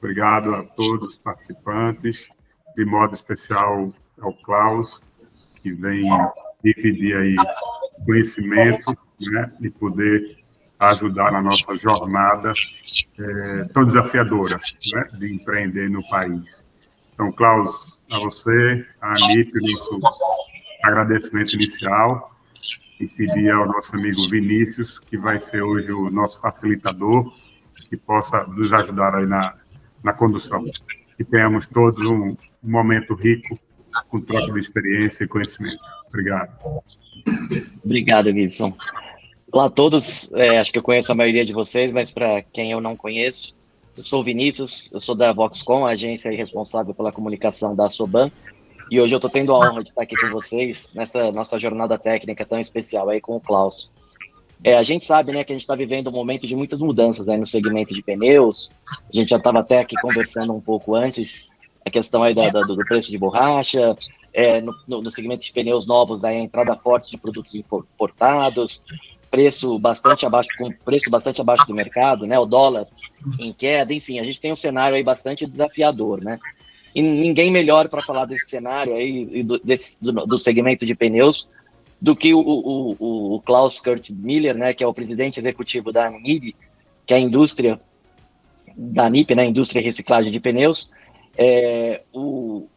Obrigado a todos os participantes, de modo especial ao Klaus, que vem dividir aí conhecimento, né, e poder ajudar na nossa jornada tão desafiadora, né, de empreender no país. Então, Klaus, a você, a Anip, nosso agradecimento inicial, e pedir ao nosso amigo Vinícius, que vai ser hoje o nosso facilitador, que possa nos ajudar aí na condução. Que tenhamos todos um momento rico, com troca de experiência e conhecimento. Obrigado. Obrigado, Gibson. Olá a todos, acho que eu conheço a maioria de vocês, mas para quem eu não conheço, eu sou o Vinícius, eu sou da Voxcom, a agência responsável pela comunicação da Soban, e hoje eu estou tendo a honra de estar aqui com vocês nessa nossa jornada técnica tão especial aí com o Klaus. A gente sabe, né, que a gente está vivendo um momento de muitas mudanças aí no segmento de pneus, a gente já estava até aqui conversando um pouco antes, a questão aí do preço de borracha, no segmento de pneus novos, a entrada forte de produtos importados, com preço bastante abaixo do mercado, né, o dólar em queda, enfim, a gente tem um cenário aí bastante desafiador, né, e ninguém melhor para falar desse cenário aí, do segmento de pneus, do que o Klaus Kurt Miller, né, que é o presidente executivo da NIB, que é a indústria da NIP, né, indústria de reciclagem de pneus. O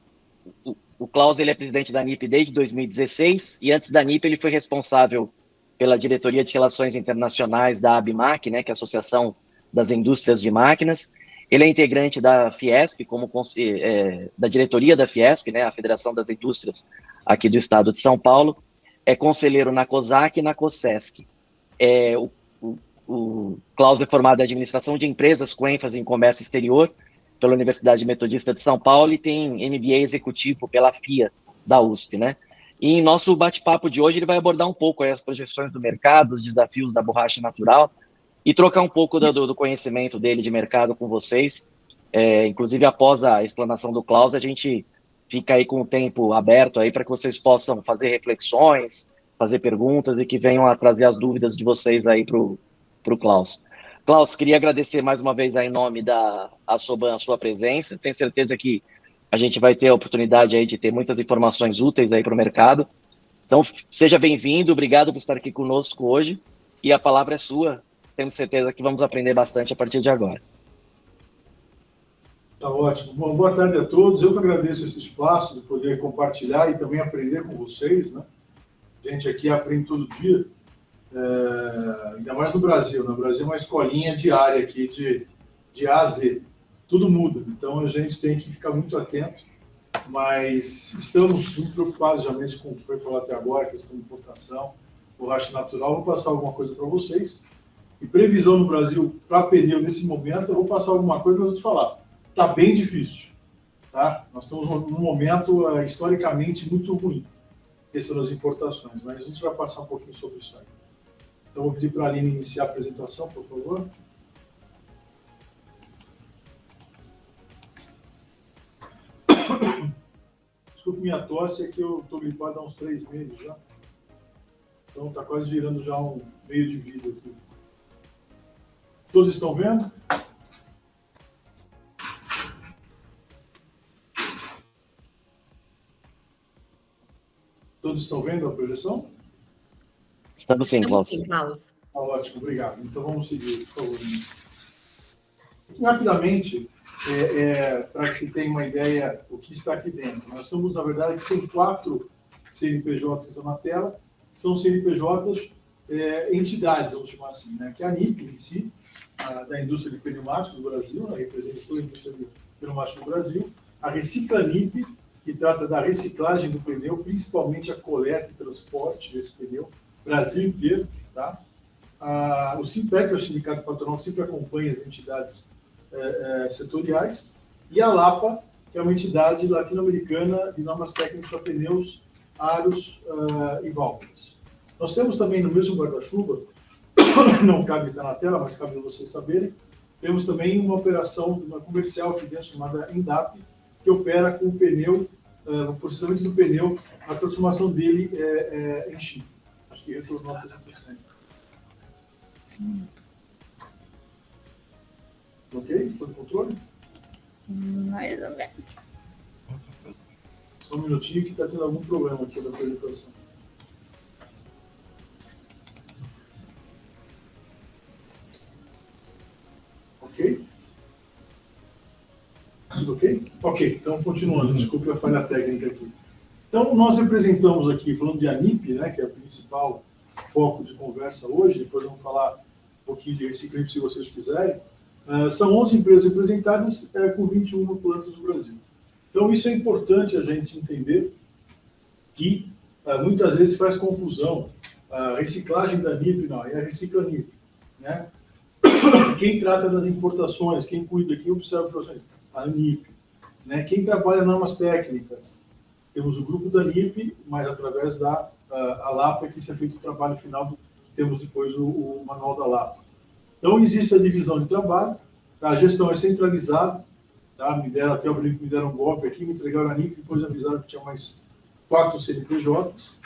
Klaus, ele é presidente da NIP desde 2016, e antes da NIP ele foi responsável pela diretoria de relações internacionais da ABMAC, né, que é a Associação das Indústrias de Máquinas. Ele é integrante da Fiesp, da diretoria da Fiesp, né, a Federação das Indústrias aqui do estado de São Paulo. É conselheiro na COSAC e na COSESC. O Klaus é formado em administração de empresas com ênfase em comércio exterior pela Universidade Metodista de São Paulo e tem MBA executivo pela FIA da USP, né? E em nosso bate-papo de hoje ele vai abordar um pouco aí as projeções do mercado, os desafios da borracha natural e trocar um pouco do conhecimento dele de mercado com vocês. Inclusive, após a explanação do Klaus, a gente fica aí com o tempo aberto aí para que vocês possam fazer reflexões, fazer perguntas e que venham a trazer as dúvidas de vocês aí para o Klaus. Klaus, queria agradecer mais uma vez aí em nome da Soban a sua presença. Tenho certeza que a gente vai ter a oportunidade aí de ter muitas informações úteis aí para o mercado. Então, seja bem-vindo, obrigado por estar aqui conosco hoje e a palavra é sua. Temos certeza que vamos aprender bastante a partir de agora. Tá ótimo. Bom, boa tarde a todos. Eu que agradeço esse espaço de poder compartilhar e também aprender com vocês, né? A gente aqui aprende todo dia, ainda mais no Brasil. No Brasil é uma escolinha diária aqui de A a Z. Tudo muda, então a gente tem que ficar muito atento, mas estamos muito preocupados realmente com o que foi falado até agora, questão de importação, borracha natural. Vou passar alguma coisa para vocês. E previsão no Brasil para pneu nesse momento, eu vou passar alguma coisa para eu te falar. Está bem difícil, tá? Nós estamos num momento historicamente muito ruim, questão das importações, mas a gente vai passar um pouquinho sobre isso aí. Então, vou pedir para a Aline iniciar a apresentação, por favor. Desculpe minha tosse, é que eu estou gripado há uns 3 meses já. Então, está quase virando já um meio de vida aqui. Todos estão vendo? Todos estão vendo a projeção? Estamos sim, Klaus. Ah, ótimo, obrigado. Então vamos seguir, por favor. Rapidamente, para que se tenha uma ideia do que está aqui dentro. Nós somos, na verdade, tem 4 CNPJs que estão na tela. São CNPJs, entidades, vamos chamar assim, né? Que é a NIP em si, da indústria de pneumáticos do Brasil, ela representa toda a indústria de pneumáticos do Brasil. A Reciclanip, que trata da reciclagem do pneu, principalmente a coleta e transporte desse pneu, Brasil inteiro, tá? O Simpec, que é o sindicato patronal, que sempre acompanha as entidades setoriais, e a LAPA, que é uma entidade latino-americana de normas técnicas para pneus, aros e válvulas. Nós temos também no mesmo guarda-chuva, não cabe estar na tela, mas cabe vocês saberem, temos também uma operação, uma comercial aqui dentro, chamada Endap, que opera com o pneu, o processamento do pneu, a transformação dele em chip. Acho que retornou a apresentação. Ok? Foi no controle? Mais ou menos. Só um minutinho que está tendo algum problema aqui na apresentação. Ok? Tudo ok? Ok, então continuando, desculpe a falha técnica aqui. Então, nós representamos aqui, falando de ANIP, né, que é o principal foco de conversa hoje, depois vamos falar um pouquinho de reciclamento se vocês quiserem. São 11 empresas representadas com 21 plantas no Brasil. Então, isso é importante a gente entender que muitas vezes faz confusão. A reciclagem da NIP, não, é a Recicla NIP, né? Quem trata das importações, quem cuida, quem observa produções, a NIP, né? Quem trabalha normas técnicas, temos o grupo da NIP, mas através da LAPA, que se é feito o trabalho final, temos depois o manual da LAPA. Então, existe a divisão de trabalho, tá? A gestão é centralizada, tá? Até o brinco me deram um golpe aqui, me entregaram a NIP, depois avisaram que tinha mais 4 CNPJs.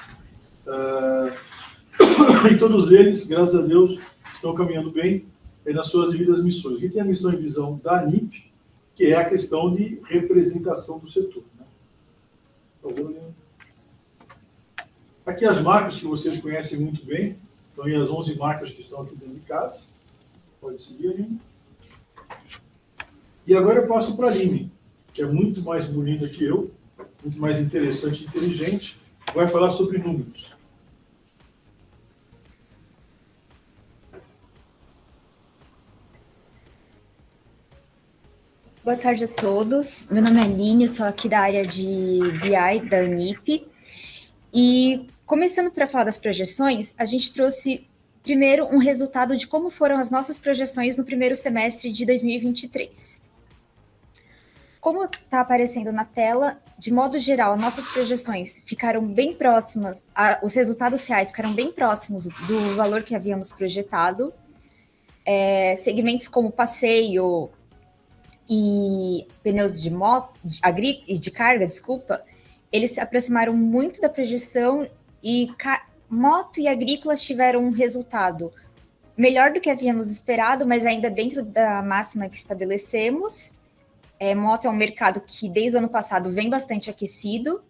E todos eles, graças a Deus, estão caminhando bem nas suas devidas missões. E tem a missão e visão da NIP, que é a questão de representação do setor. Né? Por favor, né? Aqui as marcas que vocês conhecem muito bem, então, e as 11 marcas que estão aqui dentro de casa. Pode seguir, Aline. E agora eu passo para a Aline, que é muito mais bonita que eu, muito mais interessante e inteligente, vai falar sobre números. Boa tarde a todos. Meu nome é Aline, eu sou aqui da área de BI da ANIP. E começando para falar das projeções, a gente trouxe primeiro um resultado de como foram as nossas projeções no primeiro semestre de 2023. Como está aparecendo na tela, de modo geral, nossas projeções ficaram bem próximas, os resultados reais ficaram bem próximos do valor que havíamos projetado. Segmentos como passeio e pneus de carga, eles se aproximaram muito da projeção e moto e agrícolas tiveram um resultado melhor do que havíamos esperado, mas ainda dentro da máxima que estabelecemos. Moto é um mercado que desde o ano passado vem bastante aquecido.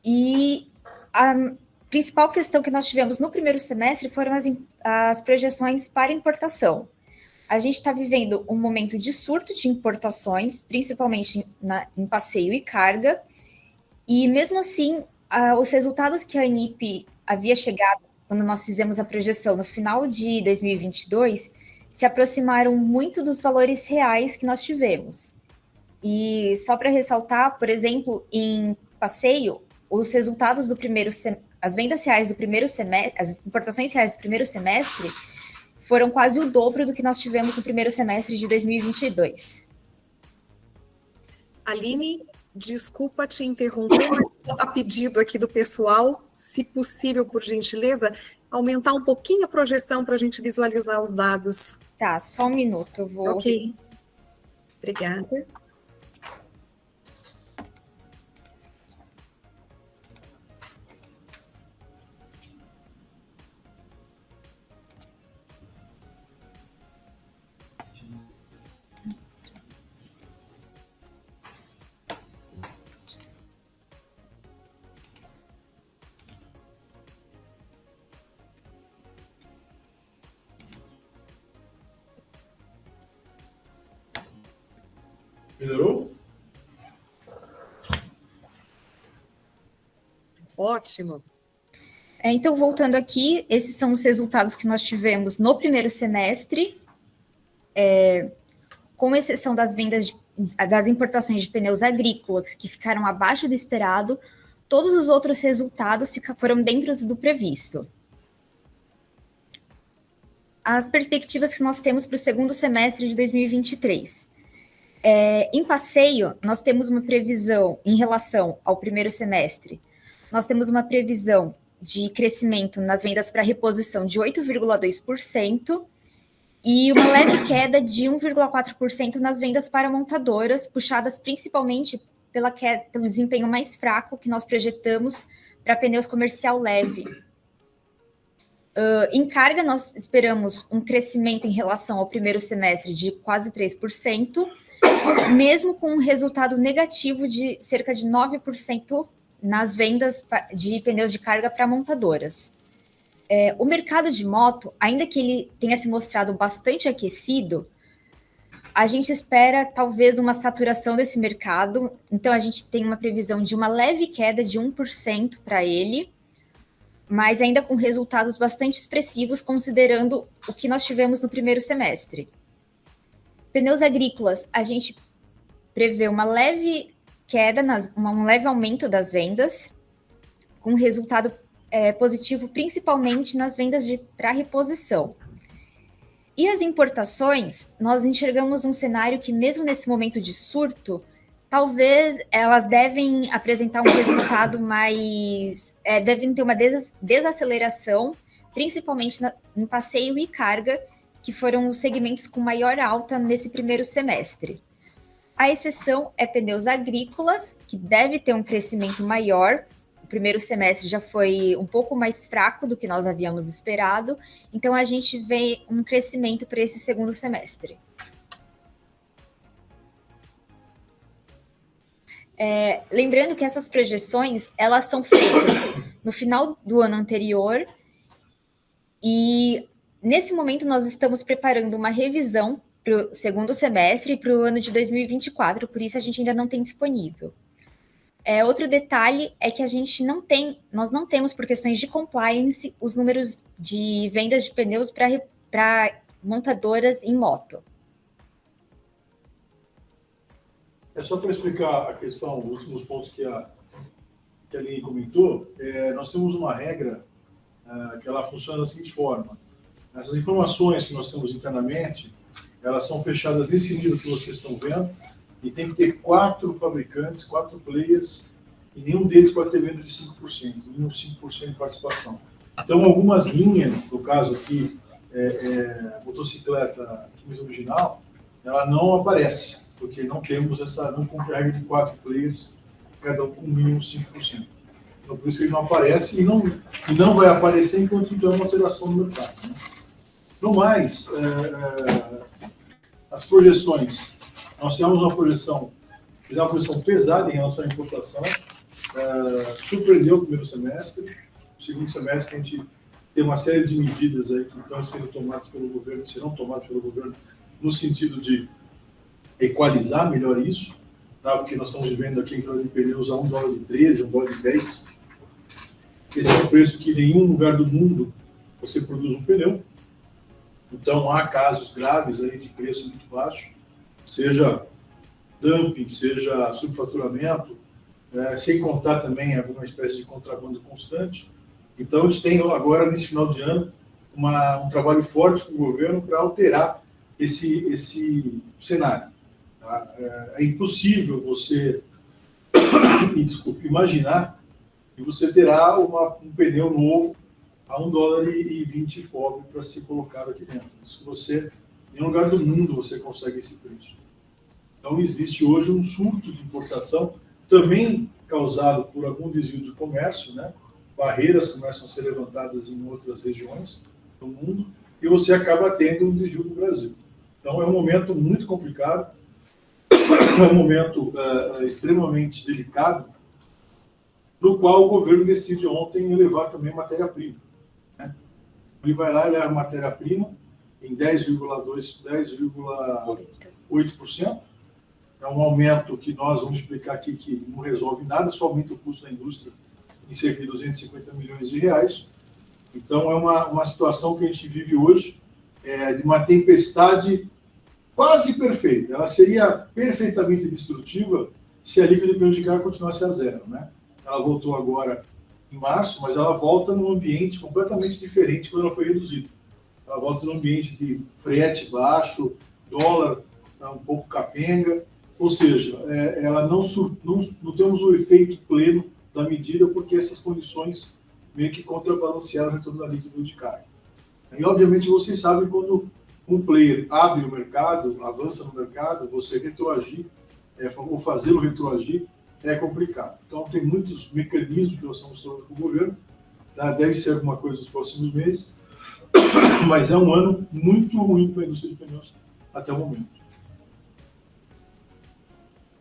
E a principal questão que nós tivemos no primeiro semestre foram as projeções para importação. A gente está vivendo um momento de surto de importações, principalmente em passeio e carga, e mesmo assim, os resultados que a ANIP havia chegado quando nós fizemos a projeção no final de 2022 se aproximaram muito dos valores reais que nós tivemos. E só para ressaltar, por exemplo, em passeio, os resultados do primeiro semestre, as vendas reais do primeiro semestre, as importações reais do primeiro semestre foram quase o dobro do que nós tivemos no primeiro semestre de 2022. Aline, desculpa te interromper, mas a pedido aqui do pessoal, se possível, por gentileza, aumentar um pouquinho a projeção para a gente visualizar os dados. Tá, só um minuto, eu vou... Ok. Obrigada. Melhorou? Ótimo. Então, voltando aqui, esses são os resultados que nós tivemos no primeiro semestre, com exceção das vendas das importações de pneus agrícolas, que ficaram abaixo do esperado, todos os outros resultados foram dentro do previsto. As perspectivas que nós temos para o segundo semestre de 2023. Em passeio, nós temos uma previsão em relação ao primeiro semestre. Nós temos uma previsão de crescimento nas vendas para reposição de 8,2% e uma leve queda de 1,4% nas vendas para montadoras, puxadas principalmente pelo desempenho mais fraco que nós projetamos para pneus comercial leve. Em carga, nós esperamos um crescimento em relação ao primeiro semestre de quase 3%, mesmo com um resultado negativo de cerca de 9% nas vendas de pneus de carga para montadoras. O mercado de moto, ainda que ele tenha se mostrado bastante aquecido, a gente espera talvez uma saturação desse mercado, então a gente tem uma previsão de uma leve queda de 1% para ele, mas ainda com resultados bastante expressivos, considerando o que nós tivemos no primeiro semestre. Pneus agrícolas, a gente prevê uma leve queda, um leve aumento das vendas, com resultado positivo principalmente nas vendas para reposição. E as importações, nós enxergamos um cenário que, mesmo nesse momento de surto, talvez elas devem apresentar um resultado mais... devem ter uma desaceleração, principalmente em passeio e carga, que foram os segmentos com maior alta nesse primeiro semestre. A exceção é pneus agrícolas, que deve ter um crescimento maior. O primeiro semestre já foi um pouco mais fraco do que nós havíamos esperado, então a gente vê um crescimento para esse segundo semestre. Lembrando que essas projeções, elas são feitas no final do ano anterior e, nesse momento, nós estamos preparando uma revisão para o segundo semestre e para o ano de 2024, por isso a gente ainda não tem disponível. Outro detalhe é que nós não temos, por questões de compliance, os números de vendas de pneus para montadoras em moto. Só para explicar a questão, os últimos pontos que a Aline comentou, nós temos uma regra que ela funciona da seguinte forma. Essas informações que nós temos internamente, elas são fechadas nesse nível que vocês estão vendo, e tem que ter 4 fabricantes, 4 players, e nenhum deles pode ter menos de 5%, nenhum 5% de participação. Então, algumas linhas, no caso aqui, motocicleta química original, ela não aparece, porque não temos não cumpre a regra de 4 players, cada um com mínimo 5%. Então, por isso que ele não aparece e não vai aparecer enquanto tiver uma alteração no mercado. Né? No mais, as projeções, nós fizemos uma projeção pesada em relação à importação, surpreendeu o primeiro semestre, o segundo semestre a gente tem uma série de medidas aí que estão sendo tomadas pelo governo, serão tomadas pelo governo no sentido de equalizar melhor isso, tá? Porque nós estamos vendo aqui a entrada de pneus a $1,13, $1,10. Esse é um preço que em nenhum lugar do mundo você produz um pneu. Então há casos graves aí de preço muito baixo, seja dumping, seja subfaturamento, sem contar também alguma espécie de contrabando constante. Então a gente tem agora, nesse final de ano, um trabalho forte com o governo para alterar esse cenário. É impossível você imaginar que você terá um pneu novo a $1,20 FOB para ser colocado aqui dentro. Isso em nenhum lugar do mundo você consegue esse preço. Então existe hoje um surto de importação, também causado por algum desvio de comércio, né? Barreiras começam a ser levantadas em outras regiões do mundo, e você acaba tendo um desvio no Brasil. Então é um momento muito complicado, é um momento extremamente delicado, no qual o governo decide ontem elevar também matéria-prima. Né? Ele vai lá e leva matéria-prima em 10,8%. É um aumento que nós vamos explicar aqui que não resolve nada, só aumenta o custo da indústria em cerca de R$250 milhões. Então é uma situação que a gente vive hoje, de uma tempestade quase perfeita. Ela seria perfeitamente destrutiva se a líquida de pneu de carga continuasse a zero, né? Ela voltou agora em março, mas ela volta num ambiente completamente diferente quando ela foi reduzida. Ela volta num ambiente de frete baixo, dólar um pouco capenga, ou seja, ela não temos o efeito pleno da medida porque essas condições meio que contrabalancearam o retorno da líquida de carga. E, obviamente, vocês sabem quando um player abre o mercado, avança no mercado, você retroagir, ou fazê-lo retroagir, é complicado. Então, tem muitos mecanismos que nós estamos trabalhando com o governo, tá? Deve ser alguma coisa nos próximos meses, mas é um ano muito ruim para a indústria de pneus até o momento.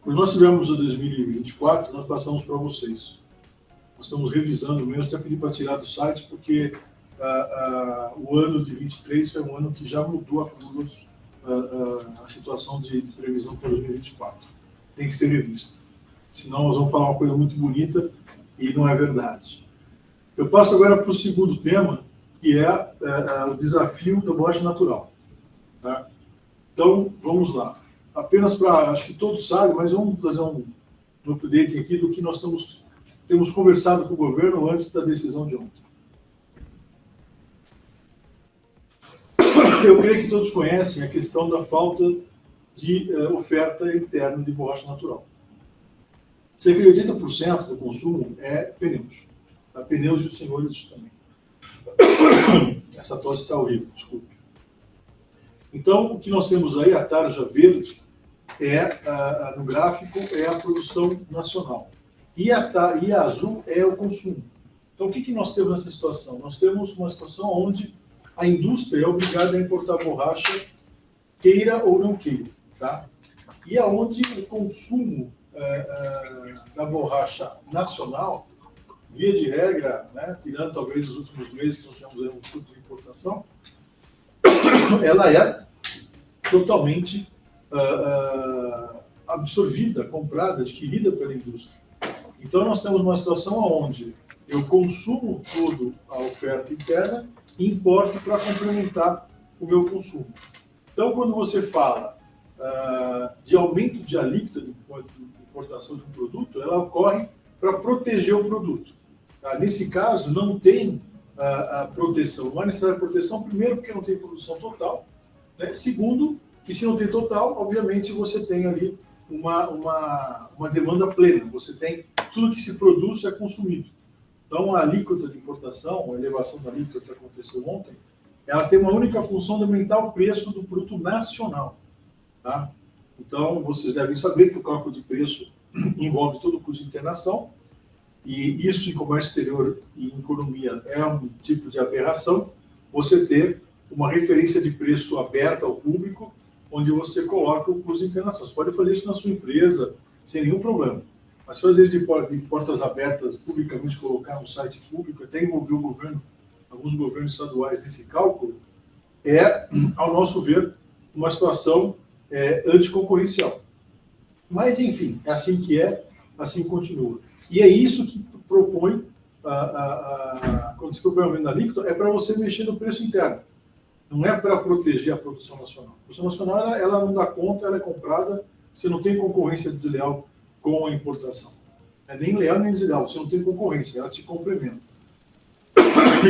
Quando nós tivemos o 2024, nós passamos para vocês. Nós estamos revisando mesmo, até pedi para tirar do site, porque o ano de 23 foi um ano que já mudou a situação de previsão para 2024. Tem que ser revista. Senão nós vamos falar uma coisa muito bonita e não é verdade. Eu passo agora para o segundo tema, que é o desafio da borracha natural. Tá? Então, vamos lá. Apenas para, acho que todos sabem, mas vamos fazer um update aqui do que nós temos conversado com o governo antes da decisão de ontem. Eu creio que todos conhecem a questão da falta de oferta interna de borracha natural. Cerca de 80% do consumo é pneus. Tá? Pneus e os senhores também. Essa tosse está horrível, desculpe. Então, o que nós temos aí, a tarja verde, no gráfico, é a produção nacional. E a azul é o consumo. Então, o que nós temos nessa situação? Nós temos uma situação onde a indústria é obrigada a importar borracha, queira ou não queira. Tá? E aonde o consumo da borracha nacional, via de regra, né, tirando talvez os últimos meses que nós tivemos um fluxo de importação, ela é totalmente absorvida, comprada, adquirida pela indústria. Então, nós temos uma situação onde eu consumo toda a oferta interna e importo para complementar o meu consumo. Então, quando você fala de aumento de alíquota de importação de um produto, ela ocorre para proteger o produto. Tá? Nesse caso, não tem a proteção. Não é necessária proteção, primeiro, porque não tem produção total. Né? Segundo, que se não tem total, obviamente você tem ali uma demanda plena. Você tem tudo que se produz é consumido. Então, a alíquota de importação, a elevação da alíquota que aconteceu ontem, ela tem uma única função de aumentar o preço do produto nacional. Tá? Então, vocês devem saber que o cálculo de preço envolve todo o custo de internação, e isso em comércio exterior e em economia é um tipo de aberração, você ter uma referência de preço aberta ao público, onde você coloca o custo de internação. Você pode fazer isso na sua empresa sem nenhum problema. Mas fazer isso de portas abertas, publicamente colocar no site público, até envolver o governo, alguns governos estaduais nesse cálculo, é, ao nosso ver, uma situação anticoncorrencial. Mas, enfim, é assim que é, assim continua. E é isso que propõe, quando se propõe o aumento da alíquota, é para você mexer no preço interno. Não é para proteger a produção nacional. A produção nacional, ela não dá conta, ela é comprada, você não tem concorrência desleal com a importação. Nem leal nem desleal, você não tem concorrência, ela te complementa.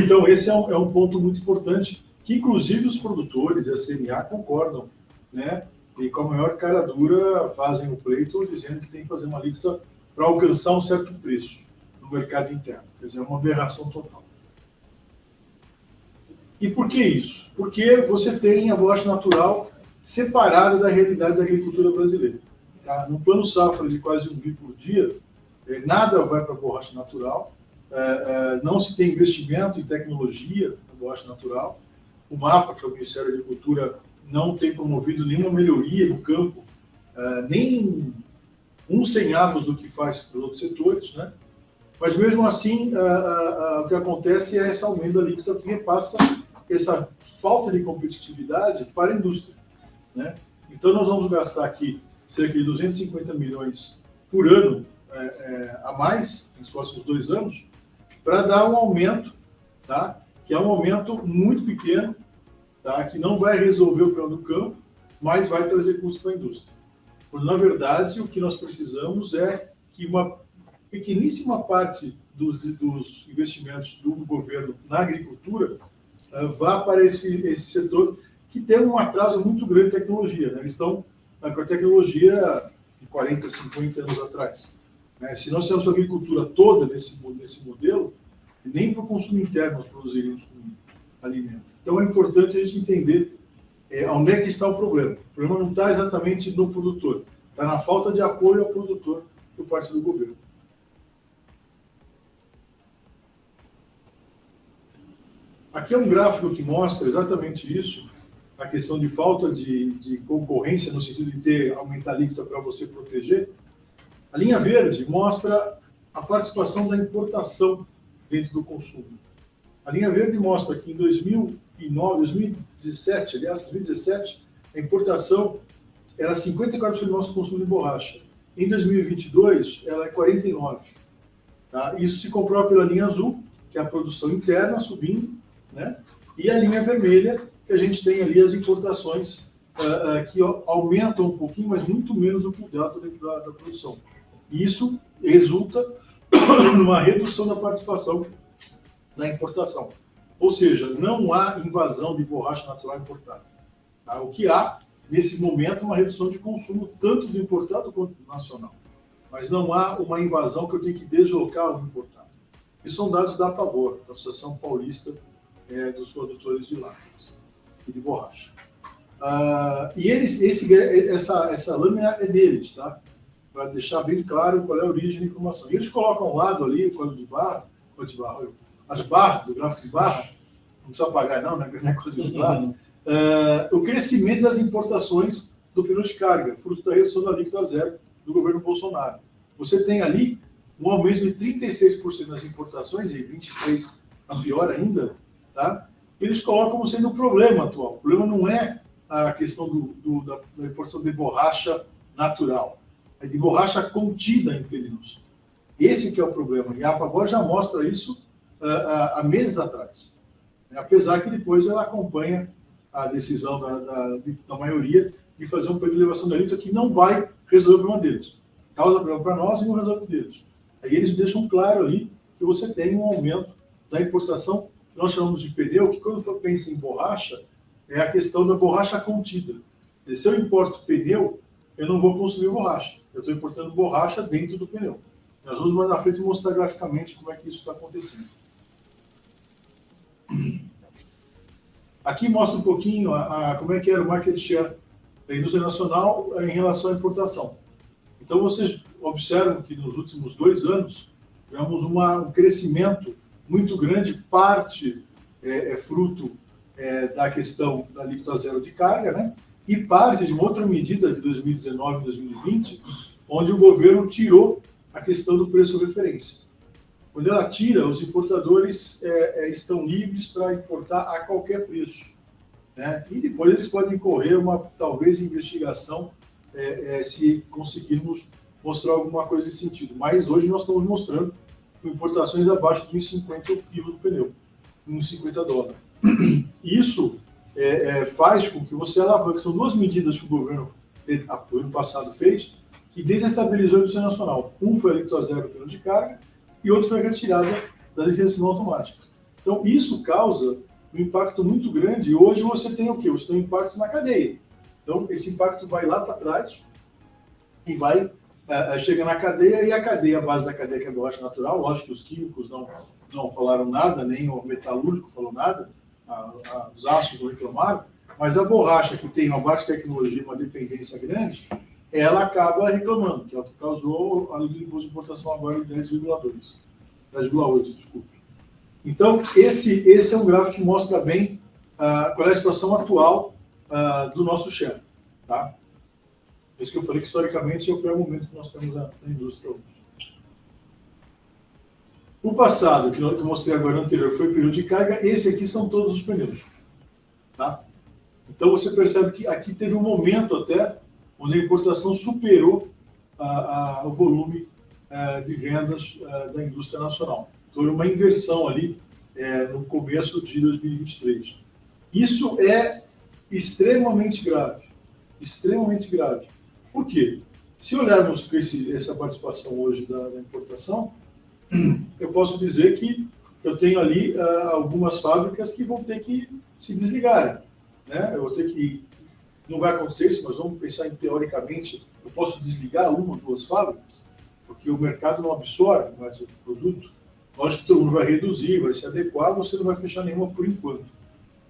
Então, esse é um ponto muito importante, que inclusive os produtores e a CNA concordam, né? E com a maior cara dura fazem o pleito dizendo que tem que fazer uma alíquota para alcançar um certo preço no mercado interno. Quer dizer, é uma aberração total. E por que isso? Porque você tem a borracha natural separada da realidade da agricultura brasileira. Tá? No plano safra de quase 1 bi por dia, nada vai para a borracha natural, não se tem investimento em tecnologia na borracha natural. O MAPA, que é o Ministério da Agricultura, não tem promovido nenhuma melhoria no campo, nem um centavos do que faz para os outros setores, né? Mas mesmo assim, o que acontece é esse aumento da alíquota que repassa essa falta de competitividade para a indústria, né? Então nós vamos gastar aqui cerca de 250 milhões por ano a mais, nos próximos 2 anos, para dar um aumento, tá? Que é um aumento muito pequeno, tá? Que não vai resolver o problema do campo, mas vai trazer custo para a indústria. Quando, na verdade, o que nós precisamos é que uma pequeníssima parte dos investimentos do governo na agricultura vá para esse setor que tem um atraso muito grande em tecnologia, né? Eles estão com a tecnologia de 40, 50 anos atrás. Né? Se nós tivermos a agricultura toda nesse modelo, nem para o consumo interno nós produziríamos alimento. Então é importante a gente entender onde é que está o problema. O problema não está exatamente no produtor, está na falta de apoio ao produtor por parte do governo. Aqui Aqui é um gráfico que mostra exatamente isso, a questão de falta de concorrência, no sentido de aumentar a alíquota para você proteger. A linha verde mostra a participação da importação dentro do consumo. A linha verde mostra que em 2017, a importação era 54% do nosso consumo de borracha. Em 2022, ela é 49%. Tá? Isso se comprova pela linha azul, que é a produção interna subindo, né? E a linha vermelha, que a gente tem ali as importações que aumentam um pouquinho, mas muito menos o pull delta dentro da produção. E isso resulta numa redução da participação da importação. Ou seja, não há invasão de borracha natural importada. Tá? O que há, nesse momento, é uma redução de consumo tanto do importado quanto do nacional. Mas não há uma invasão que eu tenho que deslocar o importado. Isso são dados da APABOR, da Associação Paulista dos Produtores de Lácteos e de Borracha. E essa lâmina é deles, tá? Para deixar bem claro qual é a origem da informação. E eles colocam ao lado ali o código de barra, as barras, o gráfico de barra, não precisa apagar não, né? Não é código de barra. O crescimento das importações do pneu de carga, fruto da redução da alíquota zero do governo Bolsonaro. Você tem ali um aumento de 36% das importações, e 23% a pior ainda, tá? Eles colocam como sendo o problema atual. O problema não é a questão da importação de borracha natural, é de borracha contida em pneus. Esse que é o problema. E a APABOR já mostra isso há meses atrás. Apesar que depois ela acompanha a decisão da maioria de fazer um plano de elevação da alíquota que não vai resolver o problema deles. Causa problema para nós e não resolve deles. Aí eles deixam claro ali que você tem um aumento da importação, que nós chamamos de pneu, que quando pensa em borracha, é a questão da borracha contida. E se eu importo pneu, eu não vou consumir borracha. Eu estou importando borracha dentro do pneu. Nós vamos mais na frente mostrar graficamente como é que isso está acontecendo. Aqui mostra um pouquinho como é que era o market share da indústria nacional em relação à importação. Então, vocês observam que nos últimos 2 anos, tivemos um crescimento muito grande, parte fruto da questão da alíquota zero de carga, né? E parte de uma outra medida de 2019 e 2020, onde o governo tirou a questão do preço de referência. Quando ela tira, os importadores estão livres para importar a qualquer preço, né? E depois eles podem correr talvez, investigação se conseguirmos mostrar alguma coisa nesse sentido. Mas hoje nós estamos mostrando importações abaixo de 1,50 o quilo do pneu, $1,50. Isso faz com que você alavanque. São 2 medidas que o governo, no ano passado, fez, que desestabilizou a indústria nacional. Um foi a alíquota zero do pneu de carga e outro foi a retirada das licenças não automáticas. Então, isso causa um impacto muito grande. E hoje você tem o quê? Você tem um impacto na cadeia. Então, esse impacto vai lá para trás e vai chega na cadeia, e a base da cadeia, que é a borracha natural. Lógico que os químicos não falaram nada, nem o metalúrgico falou nada, os aços não reclamaram, mas a borracha, que tem uma baixa tecnologia, uma dependência grande, ela acaba reclamando, que é o que causou a lei de imposto de importação agora de 10,8, desculpe. Então, esse é um gráfico que mostra bem qual é a situação atual do nosso share, tá? Por isso que eu falei que, historicamente, é o pior momento que nós temos na indústria hoje. O passado, que eu mostrei agora no anterior, foi o período de carga. Esse aqui são todos os pneus, tá? Então, você percebe que aqui teve um momento até onde a importação superou o volume de vendas da indústria nacional. Então, uma inversão ali no começo de 2023. Isso é extremamente grave. Extremamente grave. Por quê? Se olharmos essa participação hoje da importação, eu posso dizer que eu tenho ali algumas fábricas que vão ter que se desligarem, né? Eu vou ter que... Não vai acontecer isso, mas vamos pensar teoricamente, eu posso desligar 1 ou 2 fábricas, porque o mercado não absorve mais o produto. Lógico que todo mundo vai reduzir, vai se adequar, você não vai fechar nenhuma por enquanto.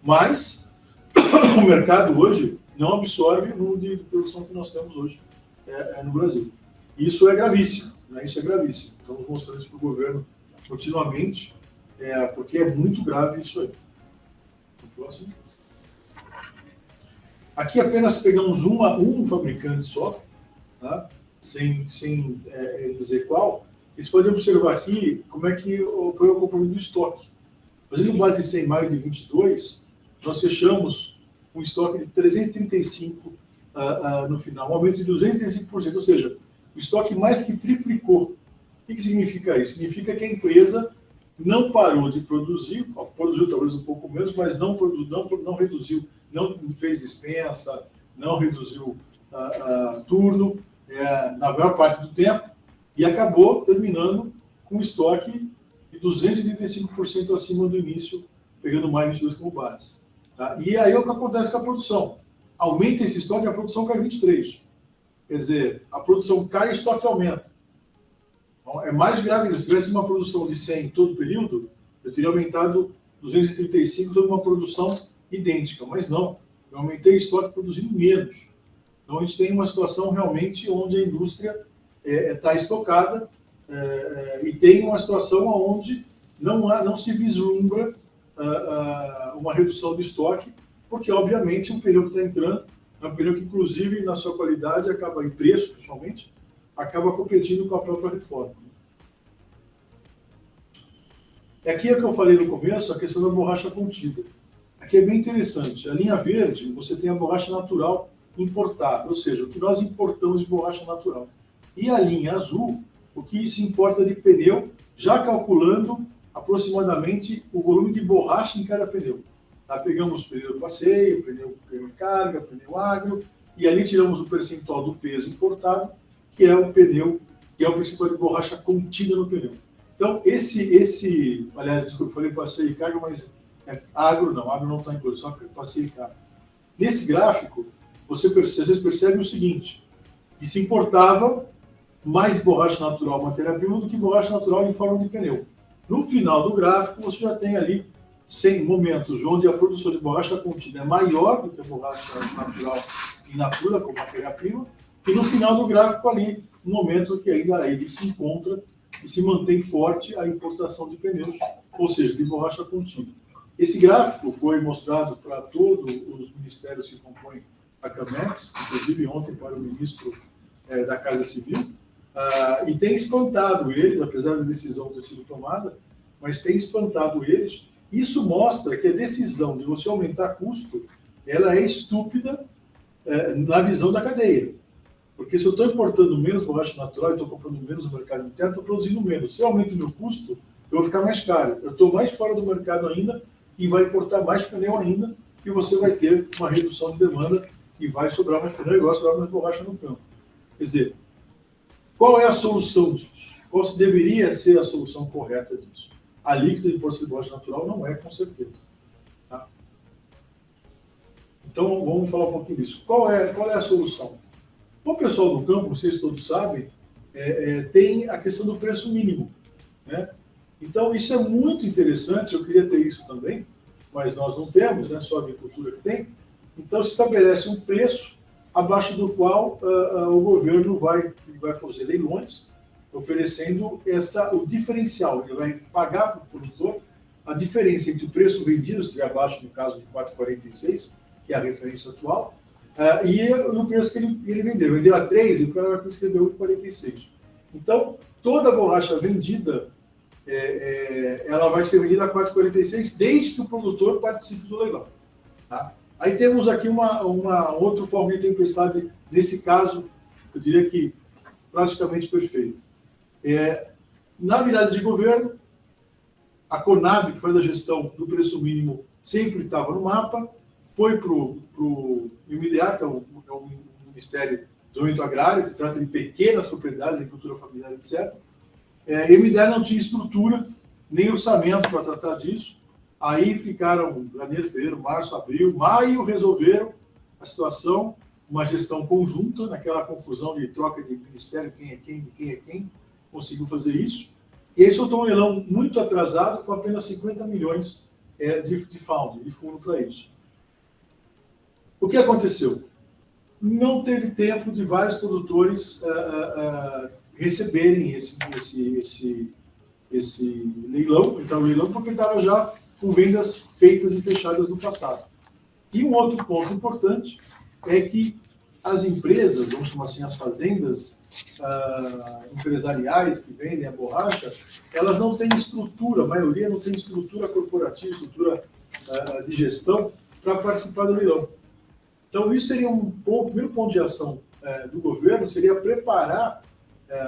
Mas o mercado hoje não absorve o número de produção que nós temos hoje no Brasil. Isso é gravíssimo, né? Isso é gravíssimo. Estamos mostrando isso para o governo continuamente, porque é muito grave isso aí. Próximo. Aqui apenas pegamos um fabricante só, tá? sem dizer qual. Vocês podem observar aqui como é que foi o comportamento do estoque. Fazendo base em 100 de maio de 22, nós fechamos um estoque de 335 no final, um aumento de 235%, ou seja, o estoque mais que triplicou. O que significa isso? Significa que a empresa não parou de produzir, produziu talvez um pouco menos, mas não reduziu, não fez dispensa, não reduziu turno na maior parte do tempo, e acabou terminando com um estoque de 235% acima do início, pegando mais 22 como base. Tá? E aí é o que acontece com a produção. Aumenta esse estoque, a produção cai 23%. Quer dizer, a produção cai e o estoque aumenta. Então, é mais grave. Se tivesse uma produção de 100 em todo o período, eu teria aumentado 235 sobre uma produção idêntica. Mas não, eu aumentei o estoque produzindo menos. Então, a gente tem uma situação realmente onde a indústria está estocada e tem uma situação onde não se vislumbra uma redução do estoque, porque, obviamente, o pneu que está entrando é um pneu que, inclusive, na sua qualidade, acaba em preço, principalmente, acaba competindo com a própria reforma. Aqui é o que eu falei no começo, a questão da borracha contida. Aqui é bem interessante. A linha verde, você tem a borracha natural importada, ou seja, o que nós importamos de borracha natural. E a linha azul, o que se importa de pneu, já calculando aproximadamente o volume de borracha em cada pneu. Tá? Pegamos pneu de passeio, pneu carga, pneu agro, e ali tiramos o percentual do peso importado, que é o pneu, que é o percentual de borracha contida no pneu. Então, aliás, desculpa, eu falei passeio e carga, mas agro não está incluído, só passeio e carga. Nesse gráfico, vocês percebem o seguinte, que se importava mais borracha natural matéria-prima do que borracha natural em forma de pneu. No final do gráfico, você já tem ali 100 momentos onde a produção de borracha contida é maior do que a borracha natural in natura, como matéria-prima, e no final do gráfico ali, um momento que ainda ele se encontra e se mantém forte a importação de pneus, ou seja, de borracha contida. Esse gráfico foi mostrado para todos os ministérios que compõem a CAMEX, inclusive ontem para o ministro da Casa Civil, e tem espantado eles, apesar da decisão ter sido tomada, mas tem espantado eles. Isso mostra que a decisão de você aumentar custo, ela é estúpida na visão da cadeia. Porque se eu estou importando menos borracha natural e estou comprando menos no mercado interno, estou produzindo menos. Se eu aumento o meu custo, eu vou ficar mais caro. Eu estou mais fora do mercado ainda e vai importar mais pneu ainda e você vai ter uma redução de demanda e vai sobrar mais pneu e vai sobrar mais borracha no campo. Quer dizer, qual é a solução disso? Qual deveria ser a solução correta disso? A líquida de imposto de borracha natural não é, com certeza. Tá? Então, vamos falar um pouquinho disso. Qual é a solução? O pessoal do campo, vocês todos sabem, tem a questão do preço mínimo. Né? Então, isso é muito interessante, eu queria ter isso também, mas nós não temos, né? Só a agricultura que tem. Então, se estabelece um preço abaixo do qual o governo vai fazer leilões, oferecendo o diferencial. Ele vai pagar para o produtor a diferença entre o preço vendido, se estiver abaixo, no caso de 4,46, que é a referência atual, e o preço que ele vendeu. Vendeu a 3 e o cara vai receber 8,46. Então, toda a borracha vendida, ela vai ser vendida a 4,46 desde que o produtor participe do leilão. Tá? Aí temos aqui uma outra forma de tempestade, nesse caso, eu diria que praticamente perfeito. Na virada de governo, a Conab, que faz a gestão do preço mínimo, sempre estava no mapa, foi para o MDA, que é o Ministério do Desenvolvimento Agrário, que trata de pequenas propriedades, agricultura familiar, etc. O MDA não tinha estrutura, nem orçamento para tratar disso. Aí ficaram janeiro, fevereiro, março, abril, maio, resolveram a situação, uma gestão conjunta, naquela confusão de troca de ministério, quem é quem, de quem é quem, conseguiu fazer isso. E aí soltou um leilão muito atrasado, com apenas 50 milhões de fundo para isso. O que aconteceu? Não teve tempo de vários produtores receberem esse leilão, então o leilão, porque estava já com vendas feitas e fechadas no passado. E um outro ponto importante é que as empresas, vamos chamar assim, as fazendas empresariais que vendem a borracha, elas não têm estrutura, a maioria não tem estrutura corporativa, estrutura de gestão para participar do leilão. Então, isso seria o primeiro ponto de ação do governo, seria preparar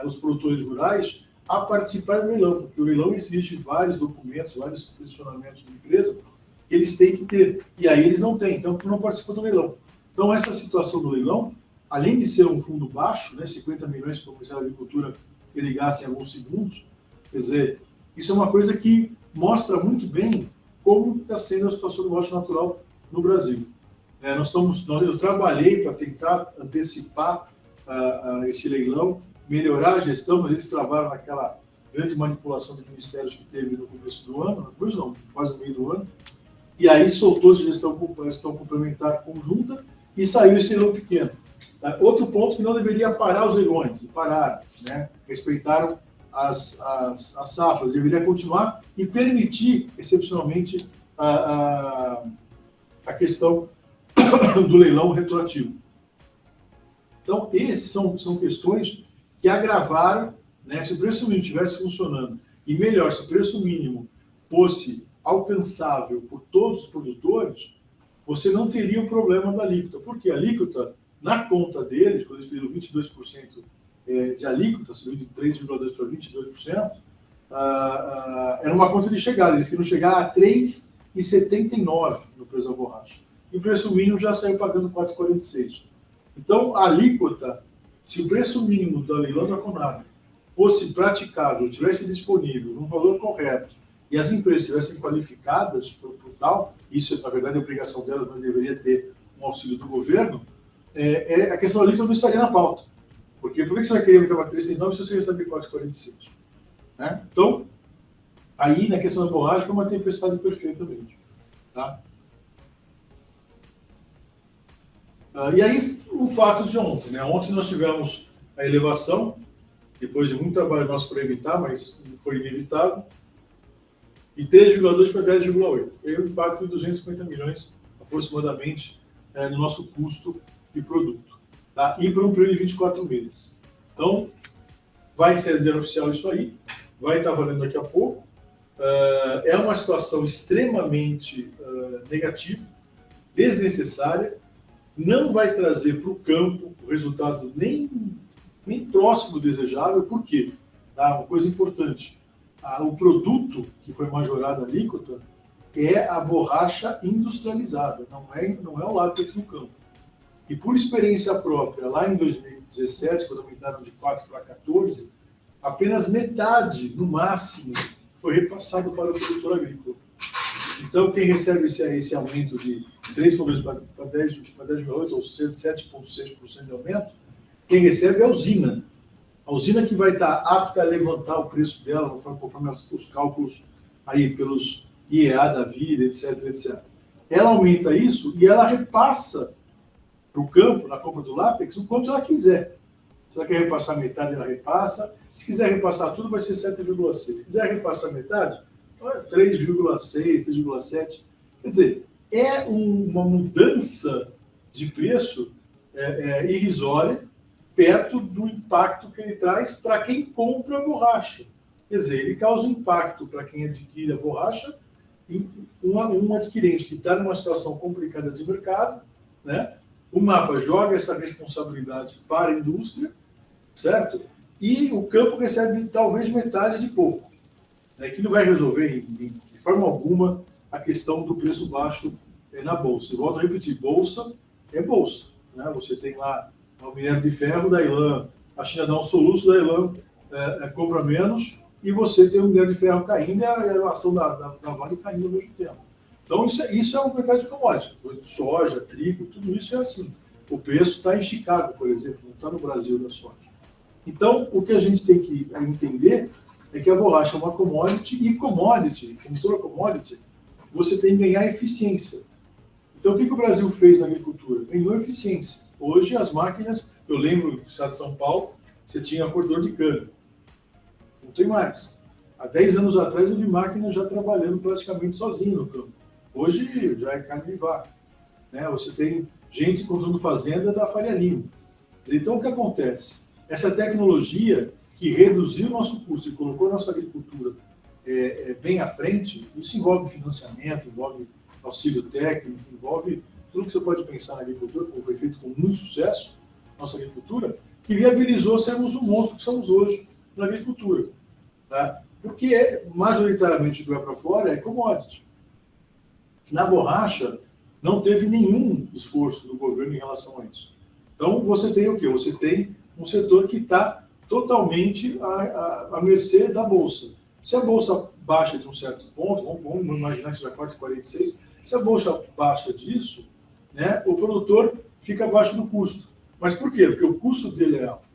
os produtores rurais a participar do leilão, porque o leilão exige vários documentos, vários posicionamentos de empresa que eles têm que ter, e aí eles não têm, então não participam do leilão. Então, essa situação do leilão, além de ser um fundo baixo, né, 50 milhões para o Ministério da Agricultura, ele gasta em alguns segundos, quer dizer, isso é uma coisa que mostra muito bem como está sendo a situação do borracha natural no Brasil. Eu trabalhei para tentar antecipar esse leilão, melhorar a gestão, mas eles travaram naquela grande manipulação de ministérios que teve no começo do ano, quase no meio do ano, e aí soltou-se gestão complementar conjunta e saiu esse leilão pequeno. Outro ponto que não deveria parar os leilões, e pararam, né? Respeitaram as safras, deveria continuar e permitir, excepcionalmente, a questão do leilão retroativo. Então, esses são questões que agravaram, né? Se o preço mínimo estivesse funcionando, e melhor, se o preço mínimo fosse alcançável por todos os produtores, você não teria o problema da alíquota. Porque a alíquota, na conta deles, quando eles pediram 22% de alíquota, subiu de 3,2% para 22%, era uma conta de chegada. Eles queriam chegar a 3,79% no preço da borracha. E o preço mínimo já saiu pagando 4,46%. Então, a alíquota, se o preço mínimo da leilão da Conab fosse praticado, tivesse disponível, num valor correto, e as empresas estivessem qualificadas para o tal, isso, na verdade, é obrigação delas, mas deveria ter um auxílio do governo, a questão da alíquota não estaria na pauta. Porque por que você vai querer aumentar para 3,9 se você recebe 4,46? Né? Então, aí, na questão da borracha, foi uma tempestade perfeitamente. Tá? E aí, o fato de ontem. Né? Ontem nós tivemos a elevação, depois de muito trabalho nosso para evitar, mas foi inevitável, de 3,2 para 10,8. Teve um impacto de 250 milhões, aproximadamente, no nosso custo de produto. Tá? E para um período de 24 meses. Então, vai ser o dia oficial isso aí, vai estar valendo daqui a pouco. É uma situação extremamente negativa, desnecessária, não vai trazer para o campo o resultado nem próximo do desejável. Por quê? Tá? Uma coisa importante. O produto que foi majorado a alíquota é a borracha industrializada, não é o látex no campo. E por experiência própria, lá em 2017, quando aumentaram de 4 para 14, apenas metade, no máximo, foi repassado para o produtor agrícola. Então, quem recebe esse aumento de 3,2 para 10,8, ou 7,6% de aumento, quem recebe é a usina. A usina que vai estar apta a levantar o preço dela, conforme os cálculos aí pelos IEA da vida, etc, etc. Ela aumenta isso e ela repassa para o campo, na compra do látex, o quanto ela quiser. Se ela quer repassar metade, ela repassa. Se quiser repassar tudo, vai ser 7,6. Se quiser repassar metade, 3,6, 3,7. Quer dizer, é uma mudança de preço irrisória, perto do impacto que ele traz para quem compra a borracha. Quer dizer, ele causa um impacto para quem adquire a borracha, um adquirente que está numa situação complicada de mercado, né? O MAPA joga essa responsabilidade para a indústria, certo? E o campo recebe talvez metade de pouco, né? Que não vai resolver de forma alguma a questão do preço baixo na Bolsa. Eu volto a repetir, Bolsa é Bolsa, né? Você tem lá o minério de ferro da Ilan, a China dá um soluço, da Ilan compra menos, e você tem o minério de ferro caindo e a ação da Vale caindo ao mesmo tempo. Então, isso é um mercado de commodities. Soja, trigo, tudo isso é assim. O preço está em Chicago, por exemplo, não está no Brasil da soja. Então, o que a gente tem que entender é que a borracha é uma commodity, e commodity, como toda commodity, você tem que ganhar eficiência. Então, o que o Brasil fez na agricultura? Ganhou eficiência. Hoje, as máquinas, eu lembro do estado de São Paulo, você tinha cortador de cana. Não tem mais. Há 10 anos atrás eu vi máquinas já trabalhando praticamente sozinho no campo. Hoje já é carne de vaca. Né? Você tem gente encontrando fazenda da Faria Lima. Então, o que acontece? Essa tecnologia que reduziu o nosso custo e colocou a nossa agricultura bem à frente, isso envolve financiamento, envolve auxílio técnico, envolve tudo que você pode pensar na agricultura, como foi feito com muito sucesso, nossa agricultura, que viabilizou sermos o monstro que somos hoje na agricultura. Tá? Porque, majoritariamente, o que vai para fora é commodity. Na borracha, não teve nenhum esforço do governo em relação a isso. Então, você tem o quê? Você tem um setor que está totalmente à mercê da Bolsa. Se a Bolsa baixa de um certo ponto, vamos imaginar que seja 4,46, se a Bolsa baixa disso, né, o produtor fica abaixo do custo. Mas por quê? Porque o custo dele é alto.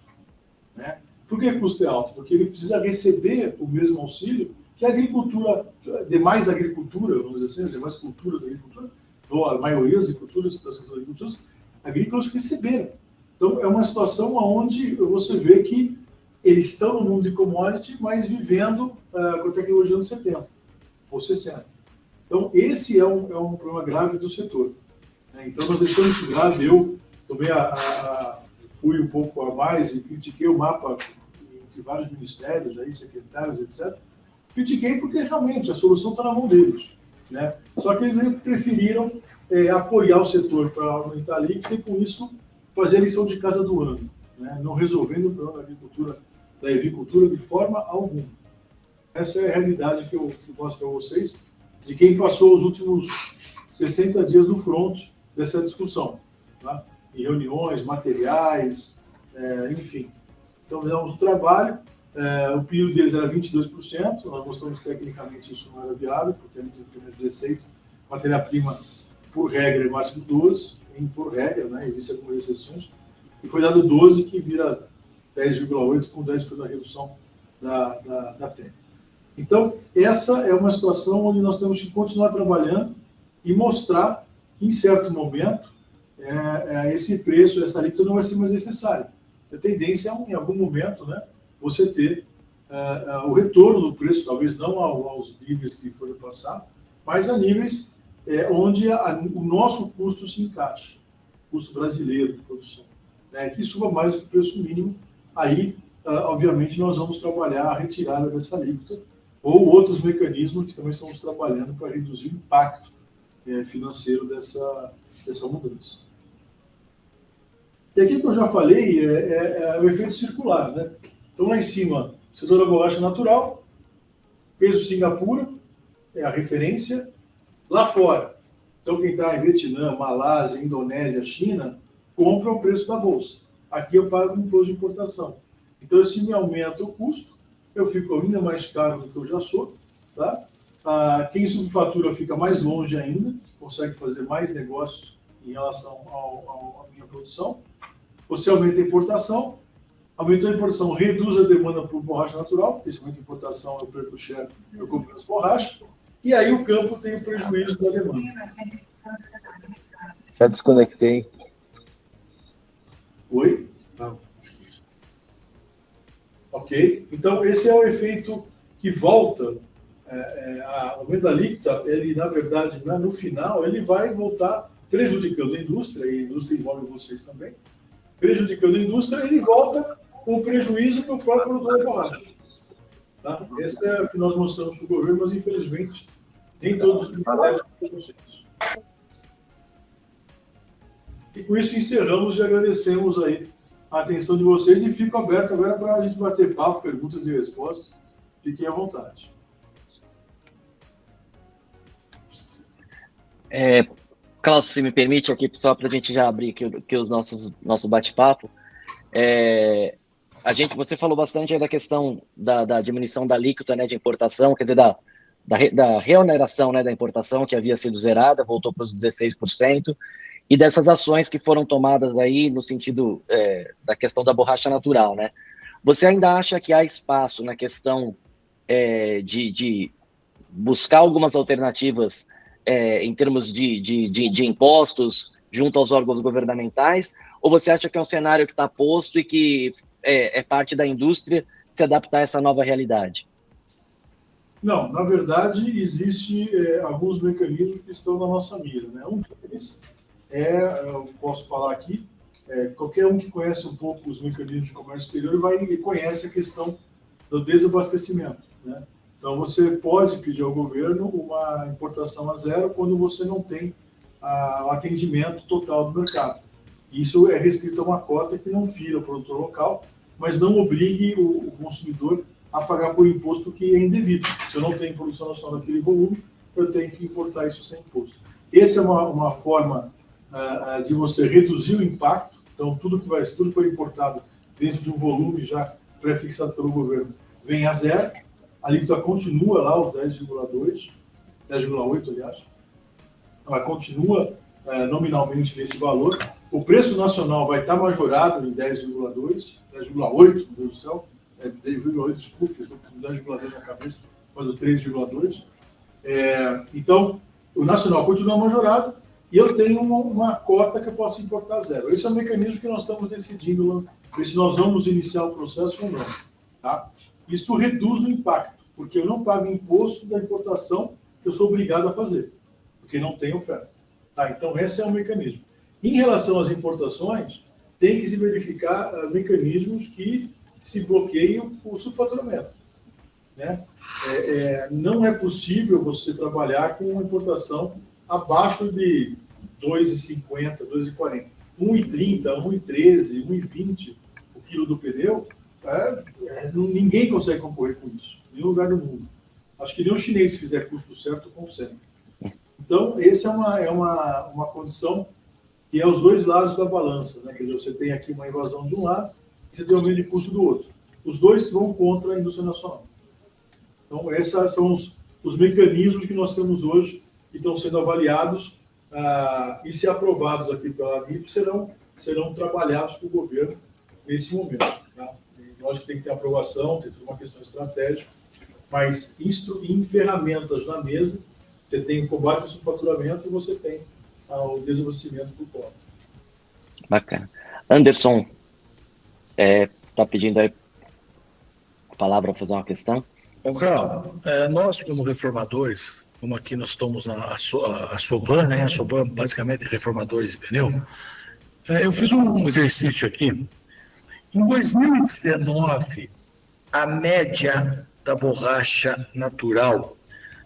Né? Por que o custo é alto? Porque ele precisa receber o mesmo auxílio que a agricultura, demais agricultura, vamos dizer assim, as demais culturas da agricultura, ou a maioria das agriculturas agrícolas receberam. Então, é uma situação onde você vê que eles estão no mundo de commodity, mas vivendo com a tecnologia dos 70 ou 60. Então, esse é um problema grave do setor. Então, nós deixamos isso grave. Eu também fui um pouco a mais e critiquei o mapa entre vários ministérios, aí, secretários, etc. Critiquei porque, realmente, a solução está na mão deles. Né? Só que eles preferiram apoiar o setor para aumentar a líquida e, com isso, fazer a lição de casa do ano, né? Não resolvendo o problema da avicultura de forma alguma. Essa é a realidade que eu mostro para vocês, de quem passou os últimos 60 dias no front dessa discussão, tá? Em reuniões, materiais, enfim. Então, fizemos um trabalho, o PIB deles era 22%, nós mostramos que tecnicamente isso não era viável, porque a líquida é 16%, matéria-prima, por regra, é máximo 12%, por regra, né? Existem algumas exceções, e foi dado 12, que vira 10,8 com 10% da redução da terra. Então, essa é uma situação onde nós temos que continuar trabalhando e mostrar que, em certo momento, esse preço, essa alíquota não vai ser mais necessária. A tendência é, em algum momento, né, você ter o retorno do preço, talvez não aos níveis que foram passados, mas a níveis onde o nosso custo se encaixa, custo brasileiro de produção, né, que suba mais do que o preço mínimo. Aí, obviamente, nós vamos trabalhar a retirada dessa alíquota ou outros mecanismos que também estamos trabalhando para reduzir o impacto financeiro dessa mudança. E aqui que eu já falei é o efeito circular, né? Então, lá em cima, setor da borracha natural, peso Singapura, é a referência. Lá fora, então quem está em Vietnã, Malásia, Indonésia, China, compra o preço da bolsa. Aqui eu pago um imposto de importação. Então, isso me aumenta o custo, eu fico ainda mais caro do que eu já sou, tá? Quem subfatura fica mais longe ainda, consegue fazer mais negócios em relação à minha produção. Você aumenta a importação, aumentou a importação, reduz a demanda por borracha natural, porque se aumenta a importação, eu perco o share, eu compro as borrachas, e aí o campo tem o prejuízo da demanda. Já desconectei. Oi? Não. Ok? Então, esse é o efeito que volta. O aumento da alíquota, ele, na verdade, no final, ele vai voltar prejudicando a indústria, e a indústria envolve vocês também, prejudicando a indústria, ele volta com prejuízo para o próprio produtor de borracha. Tá? Esse é o que nós mostramos para o governo, mas, infelizmente, nem todos os ministérios têm consenso. E com isso encerramos e agradecemos aí a atenção de vocês e fico aberto agora para a gente bater papo, perguntas e respostas. Fiquem à vontade. Klaus, se me permite aqui, só para a gente já abrir aqui os nosso bate-papo. Você falou bastante aí da questão da diminuição da alíquota, né, de importação, quer dizer, da reoneração, né, da importação, que havia sido zerada, voltou para os 16%, e dessas ações que foram tomadas aí no sentido da questão da borracha natural, né? Você ainda acha que há espaço na questão de buscar algumas alternativas em termos de impostos junto aos órgãos governamentais, ou você acha que é um cenário que está posto e que é parte da indústria se adaptar a essa nova realidade? Não, na verdade, existe alguns mecanismos que estão na nossa mira, né? Um deles eu posso falar aqui, qualquer um que conhece um pouco os mecanismos de comércio exterior conhece a questão do desabastecimento, né? Então, você pode pedir ao governo uma importação a zero quando você não tem o atendimento total do mercado. Isso é restrito a uma cota que não fira o produtor local, mas não obrigue o consumidor a pagar por imposto que é indevido. Se eu não tenho produção nacional naquele volume, eu tenho que importar isso sem imposto. Essa é uma forma de você reduzir o impacto. Então, tudo que foi importado dentro de um volume já pré-fixado pelo governo vem a zero. A alíquota continua lá, os 10,2, 10,8, aliás. Ela continua nominalmente nesse valor. O preço nacional vai estar majorado em 10,2, 10,8, meu Deus do céu. 10,8, desculpe, estou com 10,2 na cabeça, mas o 3,2. Então, o nacional continua majorado e eu tenho uma cota que eu posso importar zero. Esse é o mecanismo que nós estamos decidindo, ver se nós vamos iniciar o processo ou não. Tá? Isso reduz o impacto, porque eu não pago imposto da importação que eu sou obrigado a fazer, porque não tem oferta. Tá? Então, esse é o mecanismo. Em relação às importações, tem que se verificar mecanismos que se bloqueiam o subfaturamento, né? Não é possível você trabalhar com uma importação abaixo de 2,50, 2,40. 1,30, 1,13, 1,20 o quilo do pneu, ninguém consegue concorrer com isso, em nenhum lugar do mundo. Acho que nem o chinês, se fizer custo certo, consegue. Então, essa é uma condição que é os dois lados da balança, né? Quer dizer, você tem aqui uma invasão de um lado e você tem um aumento de custo do outro. Os dois vão contra a indústria nacional. Então, esses são os mecanismos que nós temos hoje que estão sendo avaliados e, se aprovados aqui pela ANIP, serão trabalhados pelo governo nesse momento. Tá? Lógico que tem que ter aprovação, tem uma questão estratégica, mas em ferramentas na mesa, você tem o combate ao subfaturamento e você tem o desabastecimento do pobre. Bacana. Anderson, está pedindo aí a palavra para fazer uma questão? Bom, Carl, nós como reformadores, como aqui nós estamos a Soban, né? A Soban basicamente é reformadores de pneu. Eu fiz um exercício aqui. Em 2019, a média da borracha natural,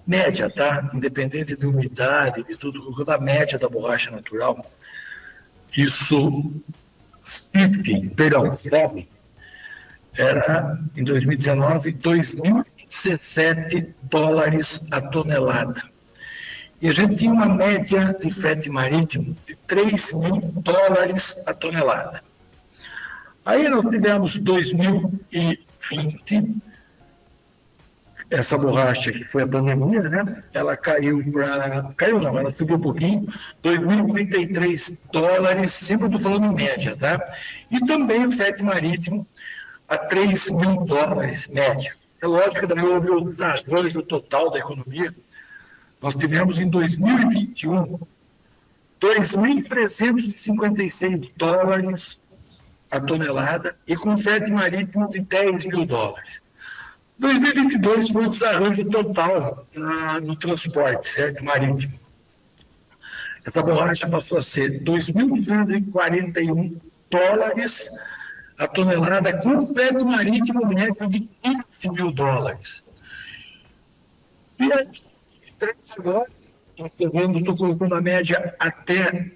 média, tá? Independente de umidade, de tudo, da média da borracha natural, isso, FEB, era, em 2019, $2.017 a tonelada. E a gente tinha uma média de frete marítimo de $3.000 a tonelada. Aí nós tivemos 2020, essa borracha que foi a pandemia, né? Ela ela subiu um pouquinho, $2.033, sempre estou falando em média, tá? E também o frete marítimo a $3.000, média. É lógico que daí houve o desarranjo total da economia. Nós tivemos em 2021 $2.356 a tonelada e com frete marítimo de $10.000. 2022 foi um desarranjo total no transporte, certo? Marítimo. Essa borracha passou a ser $2.241 a tonelada com frete marítimo médio de $15.000. E aí, agora, nós estou colocando a média até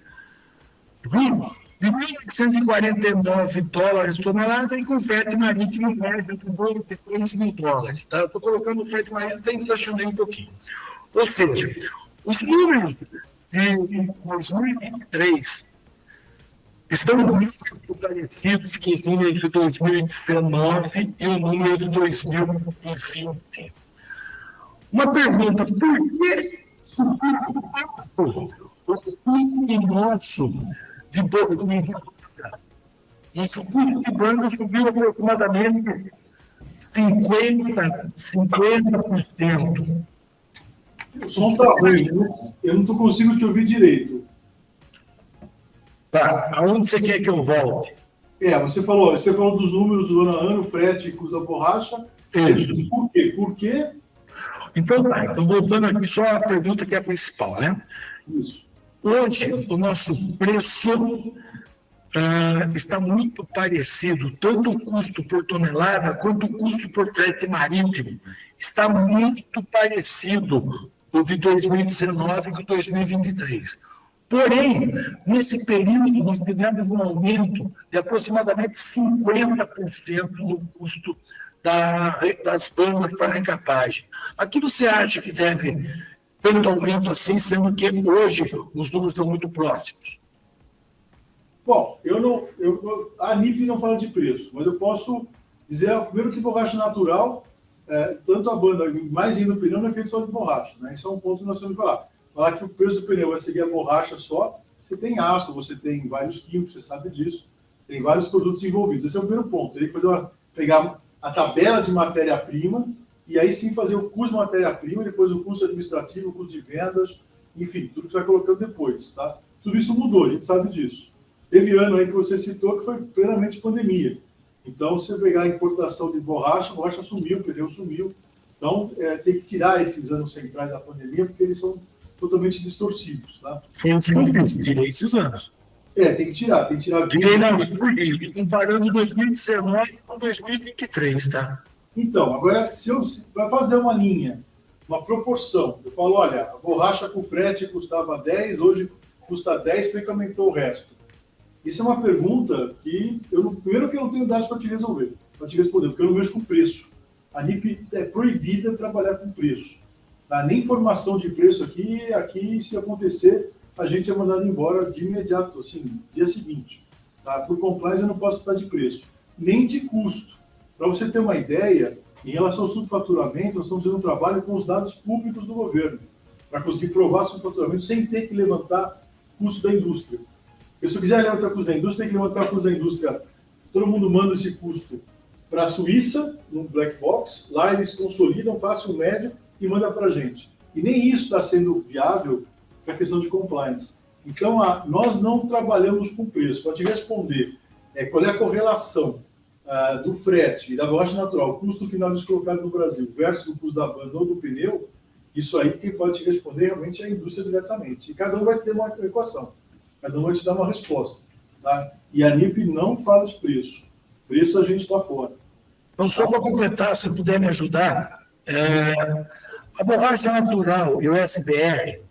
de $1.849 tonelada e com frete marítimo médio de $3.000. Tá? Estou colocando o frete marítimo, até inflacionei um pouquinho. Ou seja, os números de 2023 estão muito parecidos com os números de 2019 e o número de 2020. Uma pergunta, por que o nosso de nosso custo de banda subiu aproximadamente 50%. O som está ruim, eu não consigo te ouvir direito. Tá, aonde você quer que eu volte? Você falou dos números do ano a ano, frete, custo da borracha. Isso. Por quê? Por quê? Então, voltando aqui só a pergunta que é a principal, né? Isso. Hoje, o nosso preço está muito parecido, tanto o custo por tonelada quanto o custo por frete marítimo. Está muito parecido o de 2019 com 2023. Porém, nesse período, nós tivemos um aumento de aproximadamente 50% no custo das bandas para recapagem. Aqui você acha que deve tanto aumento assim, sendo que hoje os números estão muito próximos? Bom, a ANIP não fala de preço, mas eu posso dizer, primeiro, que borracha natural, tanto a banda mais ainda o pneu não é feito só de borracha, né? Isso é um ponto que nós temos que falar. Falar que o preço do pneu vai seguir a borracha só, você tem aço, você tem vários químicos, você sabe disso, tem vários produtos envolvidos. Esse é o primeiro ponto. Teria que pegar a tabela de matéria-prima e aí sim fazer o custo de matéria-prima, depois o custo administrativo, o custo de vendas, enfim, tudo que você vai colocando depois, tá? Tudo isso mudou, a gente sabe disso. Teve ano aí que você citou que foi plenamente pandemia. Então, se você pegar a importação de borracha, a borracha sumiu, o pneu sumiu. Então, tem que tirar esses anos centrais da pandemia, porque eles são totalmente distorcidos, tá? Foi o que eu fiz, tirei esses anos. Tem que tirar. Tirei, não, comparando 2019 com 2023, tá? Então, agora, se eu vai fazer uma linha, uma proporção, eu falo, olha, a borracha com frete custava 10, hoje custa 10, porque aumentou o resto. Isso é uma pergunta que, primeiro que eu não tenho dados para te resolver, para te responder, porque eu não mexo com preço. A ANIP é proibida trabalhar com preço. Tá? Nem informação de preço aqui, se acontecer, a gente é mandado embora de imediato, assim, dia seguinte. Tá? Por compliance eu não posso dar de preço, nem de custo. Para você ter uma ideia, em relação ao subfaturamento, nós estamos fazendo um trabalho com os dados públicos do governo, para conseguir provar subfaturamento sem ter que levantar custo da indústria. Porque se eu quiser levantar custo da indústria, tem que levantar custo da indústria. Todo mundo manda esse custo para a Suíça, no black box, lá eles consolidam, fazem um médio e mandam para a gente. E nem isso está sendo viável para a questão de compliance. Então, nós não trabalhamos com preço. Para te responder, qual é a correlação do frete e da borracha natural, o custo final descolocado no Brasil versus o custo da banda ou do pneu, isso aí quem pode te responder realmente é a indústria diretamente. E cada um vai te dar uma equação, cada um vai te dar uma resposta. Tá? E a ANIP não fala de preço. Preço a gente está fora. Então, só para completar, se puder me ajudar, a borracha natural e o SBR,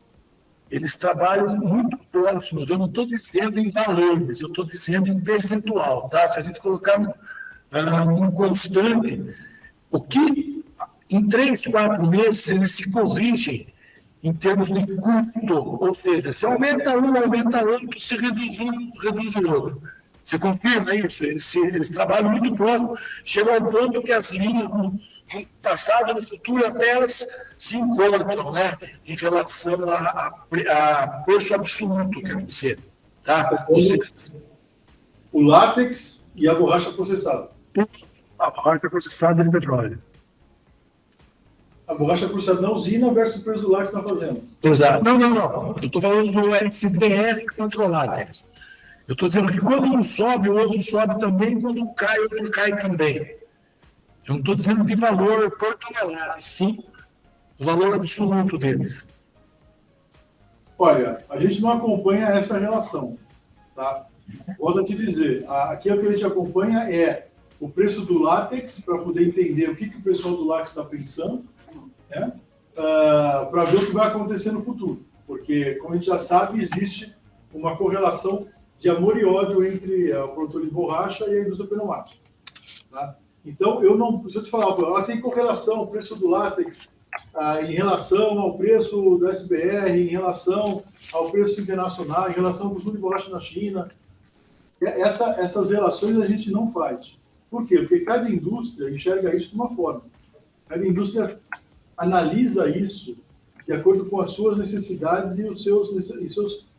eles trabalham muito próximos. Eu não estou dizendo em valores, eu estou dizendo em percentual. Tá? Se a gente colocar um constante, o que em 3, 4 meses eles se corrigem em termos de custo, ou seja, se aumenta um, aumenta outro, se reduz um, reduz o outro. Você confirma isso? Eles trabalham muito próximo, chegam ao ponto que as linhas no passado, no futuro, até elas se encontram, né, em relação a preço absoluto, quero dizer. Tá? O látex e a borracha processada. A borracha processada de petróleo. A borracha processada na usina versus o preço do látex que está fazendo. Exato. Não. Eu estou falando do SBR controlado. Eu estou dizendo que quando um sobe, o outro sobe também, quando um cai, o outro cai também. Eu não estou dizendo de valor por tonelada, sim o valor absoluto deles. Olha, a gente não acompanha essa relação. Tá? Volto a te dizer, aqui o que a gente acompanha é o preço do látex, para poder entender o que o pessoal do látex está pensando, né? Para ver o que vai acontecer no futuro. Porque, como a gente já sabe, existe uma correlação de amor e ódio entre o produtor de borracha e a indústria pneumática. Tá? Então, se eu te falar, ela tem correlação, o preço do látex em relação ao preço do SBR, em relação ao preço internacional, em relação ao consumo de borracha na China. Essas relações a gente não faz. Por quê? Porque cada indústria enxerga isso de uma forma. Cada indústria analisa isso de acordo com as suas necessidades e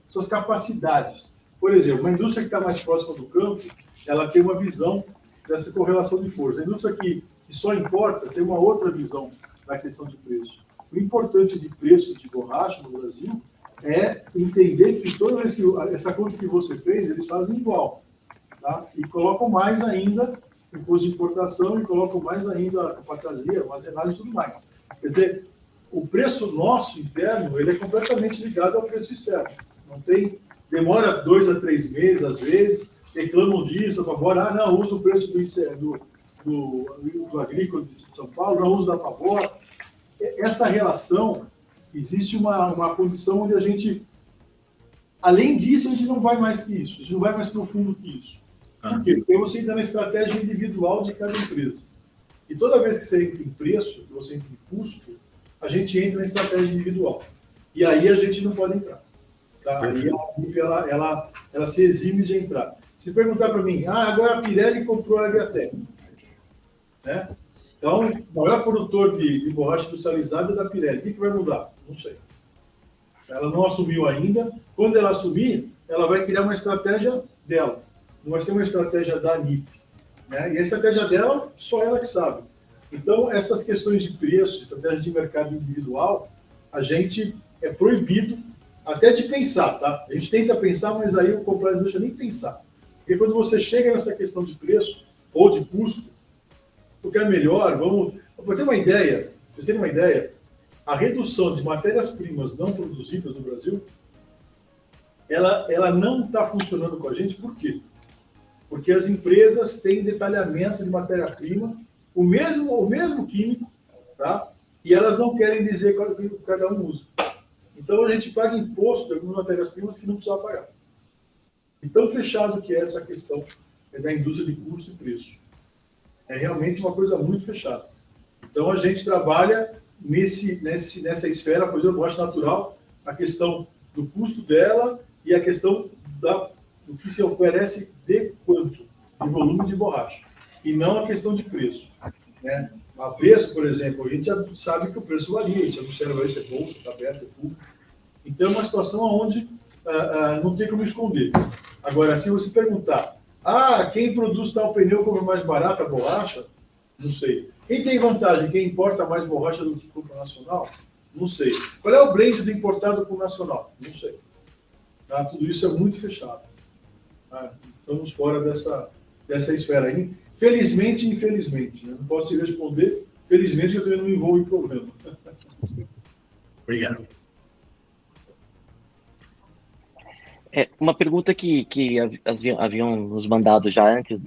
suas capacidades. Por exemplo, uma indústria que está mais próxima do campo, ela tem uma visão dessa correlação de força. A indústria que só importa tem uma outra visão da questão de preço. O importante de preço de borracha no Brasil é entender que toda vez que essa conta que você fez, eles fazem igual. Tá? E colocam mais ainda o custo de importação e colocam mais ainda a fantasia, armazenagem e tudo mais. Quer dizer, o preço nosso interno, ele é completamente ligado ao preço externo. Não tem, demora 2 a 3 meses, às vezes, reclamam disso, favoram, não, usa o preço do agrícola de São Paulo, não usa da Favor. Essa relação, existe uma condição onde a gente, além disso, a gente não vai mais que isso, a gente não vai mais profundo que isso. Por quê? Porque você entra na estratégia individual de cada empresa. E toda vez que você entra em preço, que você entra em custo, a gente entra na estratégia individual. E aí a gente não pode entrar. Tá? Aí a MIP, ela se exime de entrar. Se perguntar para mim, agora a Pirelli comprou a Aviatec. Né? Então, o maior produtor de borracha industrializada é da Pirelli. O que vai mudar? Não sei. Ela não assumiu ainda. Quando ela assumir, ela vai criar uma estratégia dela. Não vai ser uma estratégia da ANIP. Né? E a estratégia dela, só ela que sabe. Então, essas questões de preço, estratégia de mercado individual, a gente é proibido até de pensar, tá? A gente tenta pensar, mas aí o compliance não deixa nem pensar. Porque quando você chega nessa questão de preço ou de custo, o que é melhor, para ter uma ideia, vocês terem uma ideia, a redução de matérias-primas não produzidas no Brasil, ela não está funcionando com a gente, por quê? Porque as empresas têm detalhamento de matéria-prima, o mesmo químico, tá? E elas não querem dizer qual que cada um usa. Então a gente paga imposto de algumas matérias-primas que não precisa pagar. E tão fechado que é essa questão da indústria de custo e preço. É realmente uma coisa muito fechada. Então a gente trabalha nessa esfera, por exemplo, borracha natural, a questão do custo dela e a questão do que se oferece de quanto, de volume de borracha, e não a questão de preço. Né? A preço, por exemplo, a gente já sabe que o preço varia, a gente já observa isso, é bolsa, está aberto, é público. Então é uma situação onde não tem como esconder. Agora, se você perguntar, quem produz tal pneu compra mais barata a borracha? Não sei. Quem tem vantagem? Quem importa mais borracha do que compra nacional? Não sei. Qual é o blend do importado com o nacional? Não sei. Tá? Tudo isso é muito fechado. Tá? Estamos fora dessa esfera aí. Felizmente e infelizmente. Né? Não posso te responder. Felizmente eu também não me envolvo em problema. Obrigado. Uma pergunta que haviam nos mandado já antes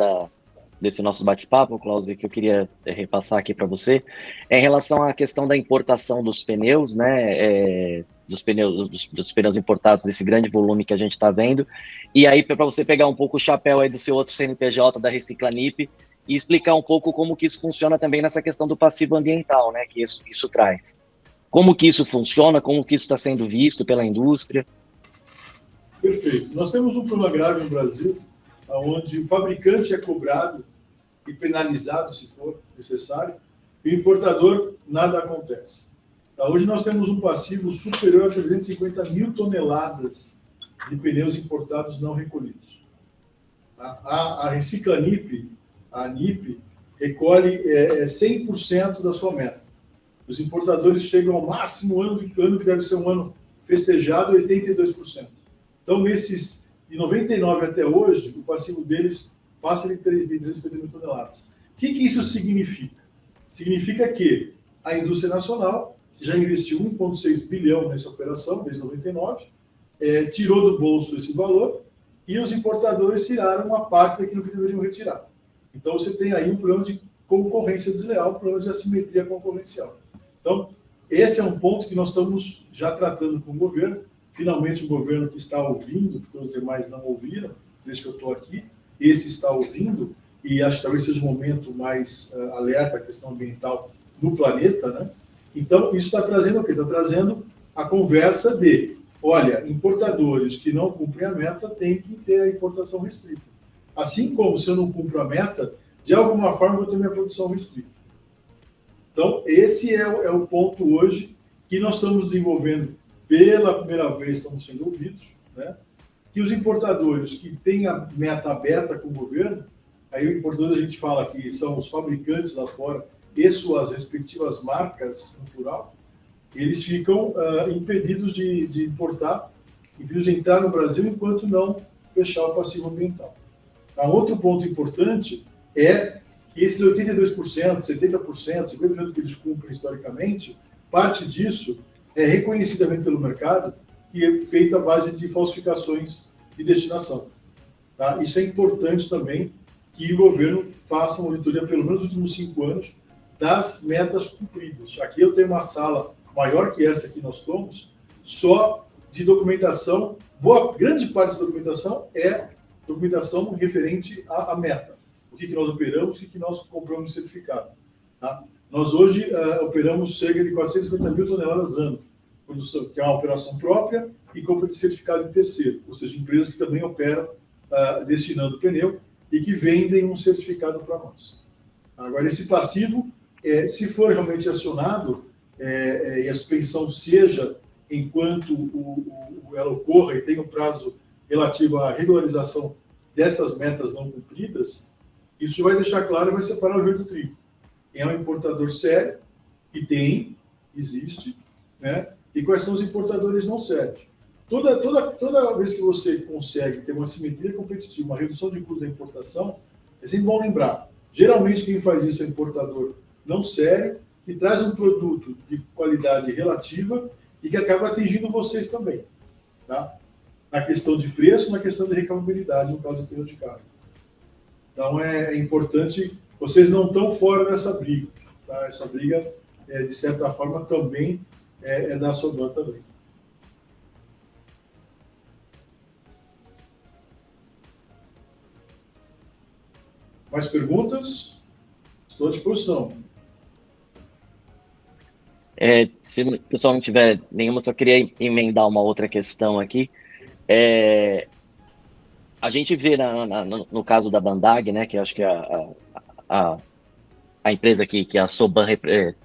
desse nosso bate-papo, Klaus, que eu queria repassar aqui para você, é em relação à questão da importação dos pneus, né, dos pneus importados, desse grande volume que a gente está vendo, e aí para você pegar um pouco o chapéu aí do seu outro CNPJ, da Reciclanip, e explicar um pouco como que isso funciona também nessa questão do passivo ambiental, né, que isso traz. Como que isso funciona, como que isso está sendo visto pela indústria? Perfeito. Nós temos um problema grave no Brasil, onde o fabricante é cobrado e penalizado, se for necessário, e o importador, nada acontece. Hoje nós temos um passivo superior a 350 mil toneladas de pneus importados não recolhidos. A Reciclanip, a ANIP, recolhe 100% da sua meta. Os importadores chegam ao máximo ano que deve ser um ano festejado, 82%. Então, de 99 até hoje, o passivo deles passa de 350 mil toneladas. O que isso significa? Significa que a indústria nacional já investiu 1,6 bilhão nessa operação, desde 99, tirou do bolso esse valor e os importadores tiraram uma parte daquilo que deveriam retirar. Então, você tem aí um problema de concorrência desleal, um problema de assimetria concorrencial. Então, esse é um ponto que nós estamos já tratando com o governo. Finalmente, o governo que está ouvindo, porque os demais não ouviram, desde que eu estou aqui, esse está ouvindo, e acho que talvez seja o momento mais alerta à questão ambiental no planeta, né? Então, isso está trazendo o quê? Está trazendo a conversa de, olha, importadores que não cumprem a meta têm que ter a importação restrita. Assim como, se eu não cumpro a meta, de alguma forma eu vou ter minha produção restrita. Então, esse é o ponto hoje que nós estamos desenvolvendo. Pela primeira vez estamos sendo ouvidos, né? Que os importadores que têm a meta aberta com o governo, aí o importador a gente fala que são os fabricantes lá fora e suas respectivas marcas, no plural, eles ficam impedidos de importar, impedidos de entrar no Brasil enquanto não fechar o passivo ambiental. Outro ponto importante é que esses 82%, 70%, 50% que eles cumprem historicamente, parte disso é reconhecida também pelo mercado, que é feita à base de falsificações de destinação. Tá? Isso é importante também, que o governo faça uma auditoria, pelo menos nos últimos 5 anos, das metas cumpridas. Aqui eu tenho uma sala maior que essa que nós temos, só de documentação. Grande parte dessa documentação é documentação referente à meta. O que nós operamos e o que nós compramos de certificado. Tá? Nós hoje operamos cerca de 450 mil toneladas ano, que é uma operação própria e compra de certificado de terceiro, ou seja, empresas que também operam destinando pneu e que vendem um certificado para nós. Agora, esse passivo, se for realmente acionado e a suspensão seja enquanto ela ocorra e tenha um prazo relativo à regularização dessas metas não cumpridas, isso vai deixar claro e vai separar o joio do trigo. Quem é um importador sério, que existe, né? E quais são os importadores não sérios. Toda vez que você consegue ter uma simetria competitiva, uma redução de custo da importação, é sempre bom lembrar. Geralmente quem faz isso é o importador não sério, que traz um produto de qualidade relativa e que acaba atingindo vocês também. Tá? Na questão de preço, na questão de reclamabilidade, no caso do pneu de carro. Então é importante, vocês não estão fora dessa briga. Tá? Essa briga, de certa forma, também é da Soban também. Mais perguntas? Estou à disposição. Se o pessoal não tiver nenhuma, só queria emendar uma outra questão aqui. A gente vê no caso da Bandag, né, que acho que a empresa que a Soban,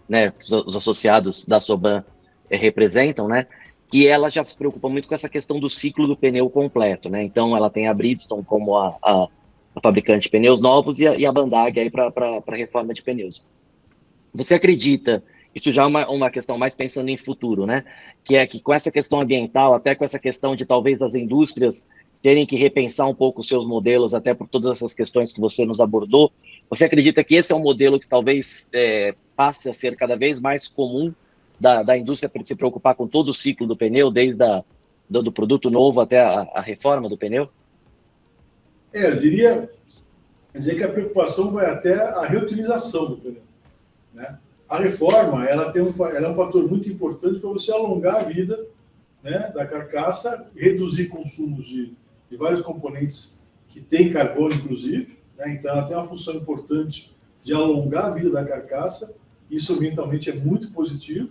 né, os associados da Soban representam, né, que ela já se preocupa muito com essa questão do ciclo do pneu completo, né? Então ela tem a Bridgestone como a fabricante de pneus novos e a Bandag aí para reforma de pneus. Você acredita, isso já é uma questão mais pensando em futuro, né? Que é que com essa questão ambiental, até com essa questão de talvez as indústrias terem que repensar um pouco os seus modelos, até por todas essas questões que você nos abordou, você acredita que esse é um modelo que talvez passe a ser cada vez mais comum da indústria para se preocupar com todo o ciclo do pneu, desde do produto novo até a reforma do pneu? Eu diria que a preocupação vai até a reutilização do pneu. Né? A reforma ela é um fator muito importante para você alongar a vida, né, da carcaça, reduzir consumos de vários componentes que têm carbono, inclusive. Né? Então, ela tem uma função importante de alongar a vida da carcaça. Isso ambientalmente é muito positivo.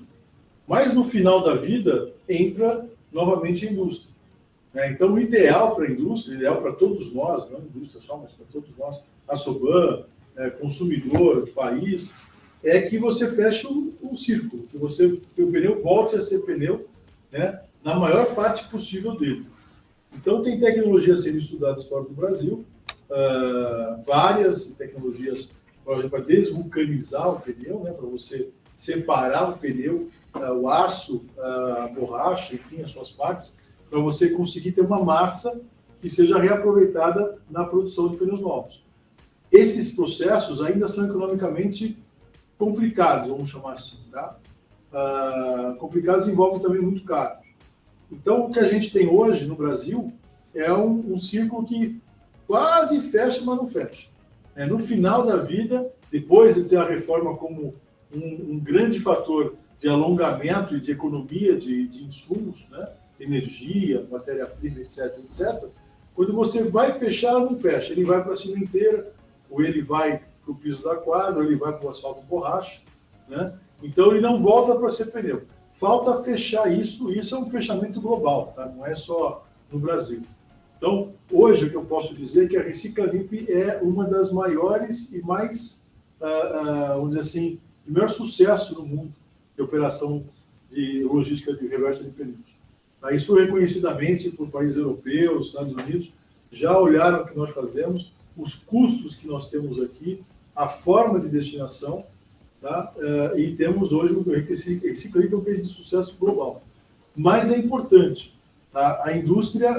Mas no final da vida entra novamente a indústria. Então, o ideal para a indústria, o ideal para todos nós, não a indústria só, mas para todos nós, a Soban, consumidor, país, é que você feche o círculo, que o pneu volte a ser pneu, né, na maior parte possível dele. Então, tem tecnologias sendo estudadas fora do Brasil, várias tecnologias para desvulcanizar o pneu, né, para você separar o pneu, o aço, a borracha, enfim, as suas partes, para você conseguir ter uma massa que seja reaproveitada na produção de pneus novos. Esses processos ainda são economicamente complicados, vamos chamar assim, tá? Complicados envolvem também muito caro. Então, o que a gente tem hoje no Brasil é um círculo que quase fecha, mas não fecha. No final da vida, depois de ter a reforma como um grande fator de alongamento e de economia de insumos, né? Energia, matéria-prima, etc., etc., quando você vai fechar, não fecha. Ele vai para a cimenteira, ou ele vai para o piso da quadra, ou ele vai para o asfalto borracha, né? Então, ele não volta para ser pneu. Falta fechar isso é um fechamento global, tá? Não é só no Brasil. Então, hoje, o que eu posso dizer é que a Reciclamip é uma das maiores e mais, vamos dizer assim, de maior sucesso no mundo de operação de logística de reversa de pneus. Isso reconhecidamente por países europeus, Estados Unidos, já olharam o que nós fazemos, os custos que nós temos aqui, a forma de destinação, tá? E temos hoje um Reciclamip que é um case de sucesso global. Mas é importante, tá? A indústria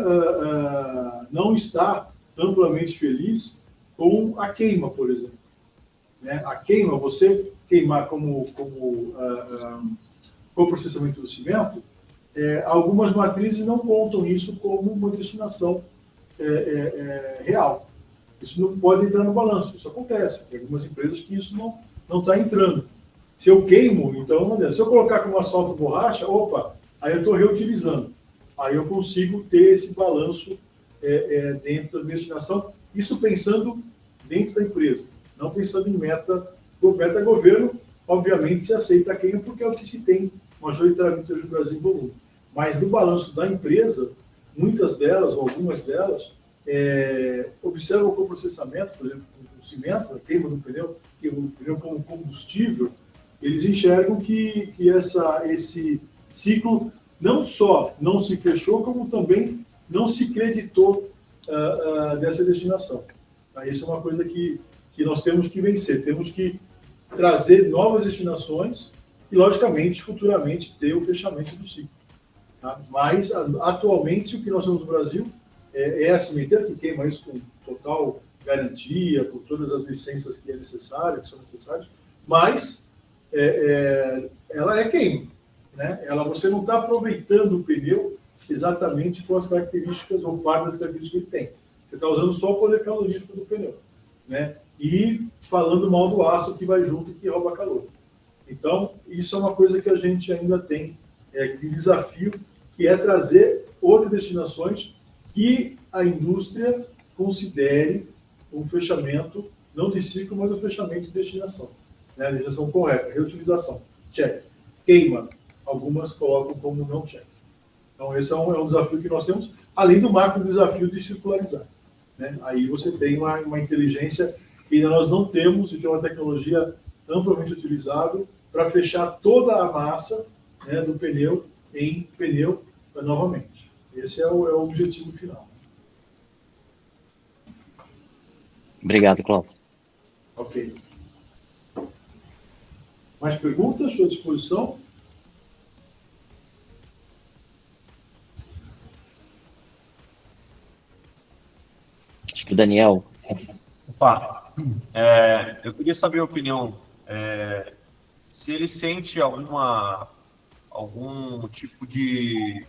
não está amplamente feliz com a queima, por exemplo. Né? A queima, você queimar como coprocessamento do cimento, algumas matrizes não contam isso como uma destinação real. Isso não pode entrar no balanço, isso acontece. Tem algumas empresas que isso não está entrando. Se eu queimo, então não adianta. Se eu colocar como asfalto borracha, opa, aí eu estou reutilizando. Aí eu consigo ter esse balanço dentro da destinação, isso pensando dentro da empresa, não pensando em meta governo, obviamente se aceita a queima, porque é o que se tem majoritariamente hoje no Brasil em volume. Mas no balanço da empresa, muitas delas, ou algumas delas, observam o coprocessamento, por exemplo, o cimento, a queima do pneu, que o pneu como combustível, eles enxergam que esse ciclo não só não se fechou, como também não se creditou dessa destinação. Isso é uma coisa que nós temos que vencer, temos que trazer novas destinações e, logicamente, futuramente, ter o fechamento do ciclo. Tá? Mas, atualmente, o que nós temos no Brasil é a cimenteira que queima isso com total garantia, com todas as licenças que que são necessárias, mas ela queima. Né? Você não está aproveitando o pneu exatamente com as características ou parte das características que ele tem. Você está usando só o poder calorífico do pneu. Né? E falando mal do aço que vai junto e que rouba calor. Então, isso é uma coisa que a gente ainda tem de desafio, que é trazer outras destinações que a indústria considere um fechamento, não de ciclo, mas um fechamento de destinação. Né? A destinação correta, reutilização, check. Queima, algumas colocam como não check. Então, esse é um desafio que nós temos, além do macro desafio de circularizar. Né? Aí você tem uma inteligência que ainda nós não temos, e tem uma tecnologia amplamente utilizada para fechar toda a massa, né, do pneu em pneu novamente. Esse é o objetivo final. Obrigado, Klaus. Ok. Mais perguntas à sua disposição? Acho que o Daniel. Opa, eu queria saber a opinião, se ele sente algum tipo de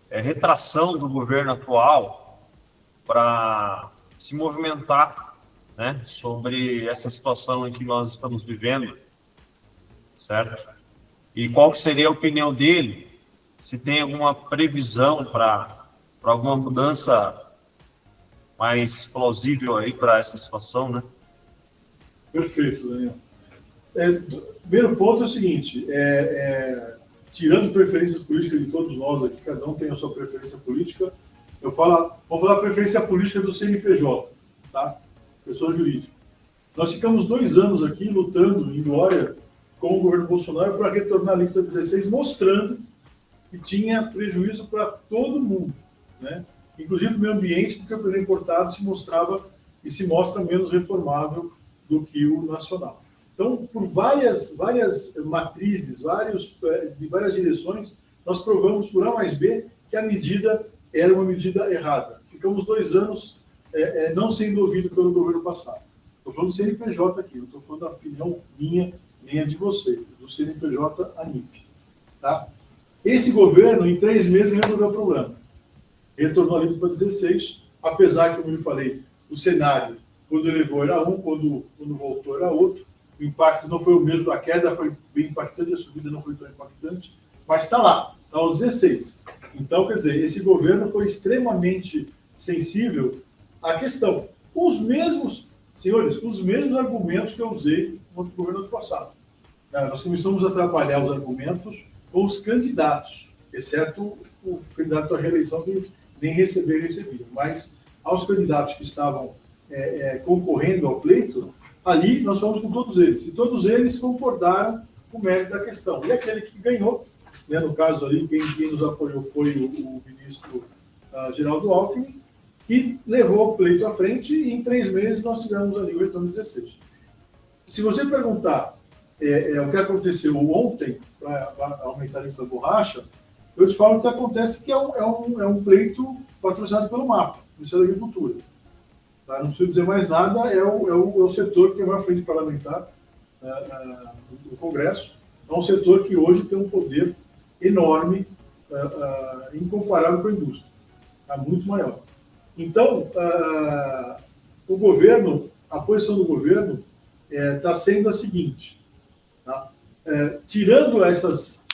retração do governo atual para se movimentar, né, sobre essa situação em que nós estamos vivendo, certo? E qual que seria a opinião dele, se tem alguma previsão para alguma mudança mais plausível aí para essa situação, né? Perfeito, Daniel. Primeiro ponto é o seguinte, tirando preferências políticas de todos nós aqui, cada um tem a sua preferência política, vou falar a preferência política do CNPJ, tá? Pessoa jurídica. Nós ficamos 2 anos aqui lutando em glória com o governo Bolsonaro para retornar a alíquota 16, mostrando que tinha prejuízo para todo mundo, né? Inclusive para o meio ambiente, porque o pneu importado se mostrava e se mostra menos reformável do que o nacional. Então, por várias matrizes, de várias direções, nós provamos por A mais B que a medida era uma medida errada. Ficamos 2 anos não sendo ouvido pelo governo passado. Estou falando do CNPJ aqui, não estou falando da opinião minha, nem a de você, do CNPJ ANIP. Tá? Esse governo, em 3 meses, resolveu o problema. Retornou ali para 16, apesar que, como eu falei, o cenário, quando elevou era um, quando voltou era outro. O impacto não foi o mesmo, a queda foi bem impactante, a subida não foi tão impactante, mas está lá, está aos 16. Então, quer dizer, esse governo foi extremamente sensível à questão. Os mesmos argumentos que eu usei no governo do passado. Nós começamos a trabalhar os argumentos com os candidatos, exceto o candidato à reeleição que nem recebia. Mas aos candidatos que estavam concorrendo ao pleito, ali nós falamos com todos eles. E todos eles concordaram com o mérito da questão. E aquele que ganhou, né, no caso ali, quem nos apoiou foi o ministro Geraldo Alckmin, que levou o pleito à frente e em 3 meses nós tivemos ali o retorno 16. Se você perguntar o que aconteceu ontem para aumentar a alíquota da borracha, eu te falo o que acontece, que é um pleito patrocinado pelo MAPA, Ministério da Agricultura. Tá? Não preciso dizer mais nada, é o setor que tem a maior frente parlamentar no Congresso, É um setor que hoje tem um poder enorme, incomparável com a indústria, muito maior. Então, o governo, a posição do governo está sendo a seguinte, tá? Tirando essas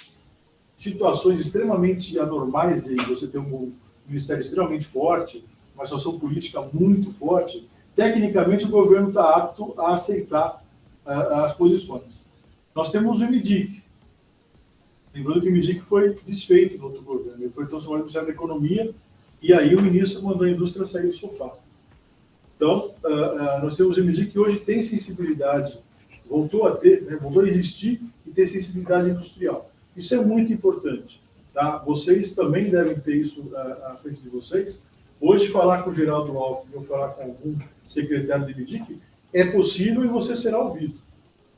situações extremamente anormais de você ter um ministério extremamente forte, uma situação política muito forte, tecnicamente o governo está apto a aceitar as posições. Nós temos o MDIC. Lembrando que o MDIC foi desfeito no outro governo, ele foi transformado no Ministério da Economia, e aí o ministro mandou a indústria sair do sofá. Então, nós temos o MDIC que hoje tem sensibilidade, voltou a ter, né, voltou a existir e tem sensibilidade industrial. Isso é muito importante. Tá? Vocês também devem ter isso à frente de vocês. Hoje, falar com o Geraldo Alckmin ou falar com algum secretário do MDIC é possível e você será ouvido.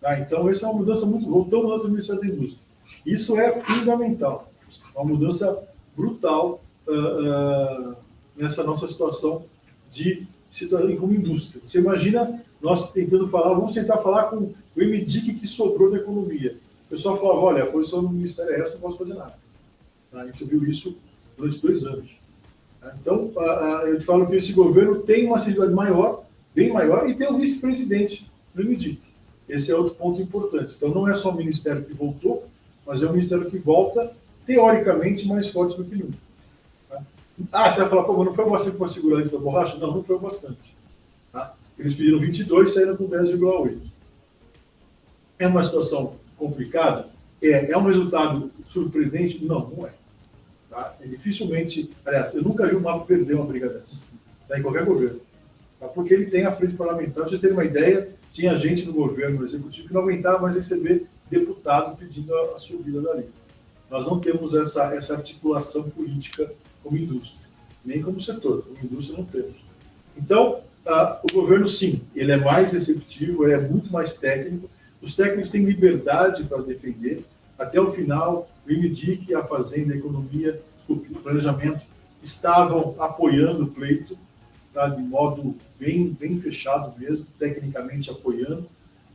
Tá? Então, essa é uma mudança muito... Voltamos ao Ministério da Indústria. Isso é fundamental. Uma mudança brutal nessa nossa situação de cidadania como indústria. Você imagina nós tentando falar, vamos tentar falar com o MDIC que sobrou da economia. O pessoal falava, olha, a posição do Ministério é essa, não posso fazer nada. A gente ouviu isso durante 2 anos. Então, eu te falo que esse governo tem uma sensibilidade maior, bem maior, e tem um vice-presidente do MDIC. Esse é outro ponto importante. Então, não é só o ministério que voltou, mas é um ministério que volta, teoricamente, mais forte do que nunca. Tá? Você vai falar, pô, mas não foi bastante para segurar dentro da borracha? Não, não foi bastante. Tá? Eles pediram 22 e saíram com 10,8. É uma situação complicada? É um resultado surpreendente? Não, não é. Tá? Dificilmente, aliás, eu nunca vi o MAPA perder uma briga dessa, tá? Em qualquer governo. Tá? Porque ele tem a frente parlamentar. Para vocês terem uma ideia, tinha gente no governo, no executivo, que não aguentava mais receber deputado pedindo a subida da lei. Nós não temos essa articulação política como indústria, nem como setor. Como indústria não temos. Então, o governo, sim, ele é mais receptivo, é muito mais técnico. Os técnicos têm liberdade para defender. Até o final, o MDIC, a Fazenda, a Economia, desculpe, o Planejamento, estavam apoiando o pleito, tá, de modo bem fechado mesmo, tecnicamente apoiando.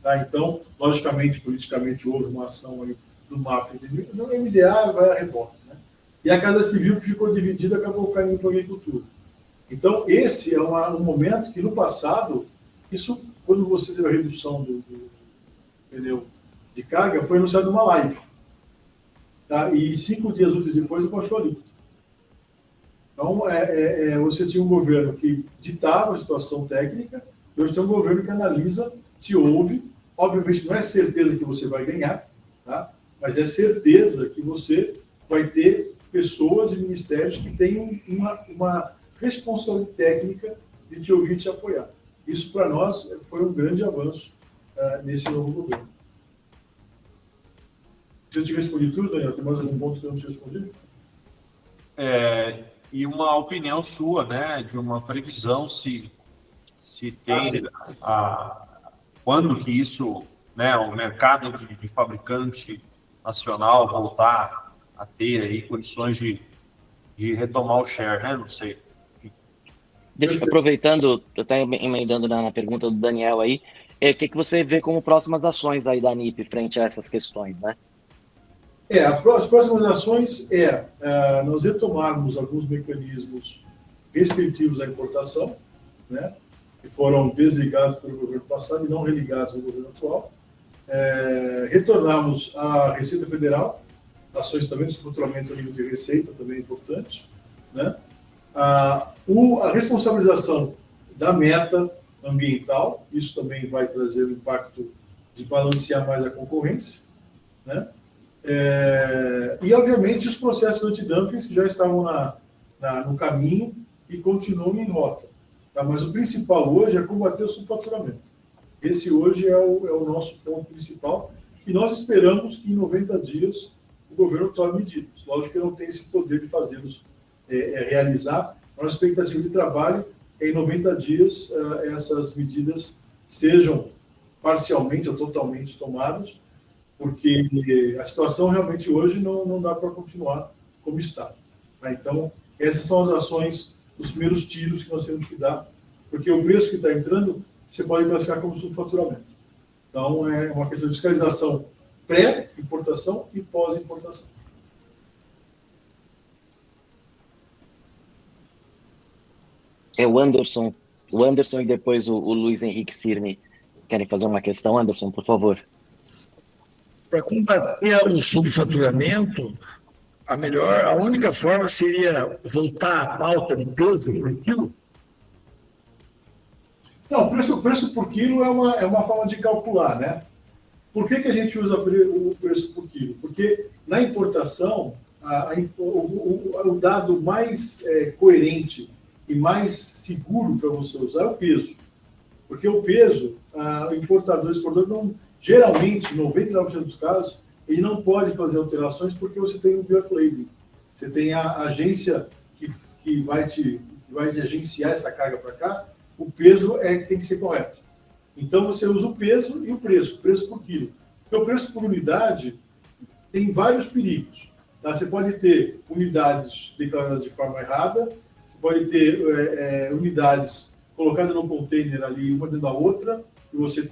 Tá? Então, logicamente, politicamente, houve uma ação aí do MAPA. No MDA vai a rebote. Né? E a Casa Civil, que ficou dividida, acabou caindo para a agricultura. Então, esse é um momento que, no passado, isso, quando você teve a redução do pneu de carga, foi anunciado numa live. Tá? E 5 dias úteis depois, baixou ali. Então, você tinha um governo que ditava a situação técnica, e hoje tem um governo que analisa, te ouve. Obviamente, não é certeza que você vai ganhar, tá? Mas é certeza que você vai ter pessoas e ministérios que têm uma responsabilidade técnica de te ouvir e te apoiar. Isso, para nós, foi um grande avanço nesse novo governo. Eu te respondi tudo, Daniel? Tem mais algum ponto que eu não te respondi? E uma opinião sua, né, de uma previsão, se tem quando que isso, né, o mercado de fabricante nacional voltar a ter aí condições de retomar o share, né? Não sei. Aproveitando, eu estou emendando na pergunta do Daniel aí, o que você vê como próximas ações aí da ANIP frente a essas questões, né? As próximas ações nós retomarmos alguns mecanismos restritivos à importação, né, que foram desligados pelo governo passado e não religados ao governo atual. Retornarmos à Receita Federal, ações também de estruturamento a nível de receita, também é importante. Né? A responsabilização da meta ambiental, isso também vai trazer o impacto de balancear mais a concorrência. Né? E, obviamente, os processos antidumping que já estavam no caminho e continuam em rota. Tá? Mas o principal hoje é combater o subfaturamento. Esse hoje é o nosso ponto principal, e nós esperamos que em 90 dias o governo tome medidas. Lógico que eu não tenho esse poder de fazê-los realizar. A nossa expectativa de trabalho é em 90 dias essas medidas sejam parcialmente ou totalmente tomadas, porque a situação realmente hoje não dá para continuar como está. Tá? Então, essas são as ações, os primeiros tiros que nós temos que dar, porque o preço que está entrando, você pode classificar como subfaturamento. Então, é uma questão de fiscalização pré-importação e pós-importação. É o Anderson e depois o Luiz Henrique Cirne querem fazer uma questão. Anderson, por favor. Para combater o subfaturamento, a única forma seria voltar à pauta de peso por quilo? Não, o preço por quilo é uma forma de calcular, né? Por que a gente usa o preço por quilo? Porque na importação, o dado mais coerente e mais seguro para você usar é o peso. Porque o peso, o importador e exportador, não, geralmente, 99% dos casos, ele não pode fazer alterações porque você tem o bill of lading. Você tem a agência que vai te agenciar essa carga para cá, o peso tem que ser correto. Então, você usa o peso e o preço por quilo. Porque o preço por unidade tem vários perigos. Tá? Você pode ter unidades declaradas de forma errada, você pode ter unidades colocadas no container ali, uma dentro da outra, e você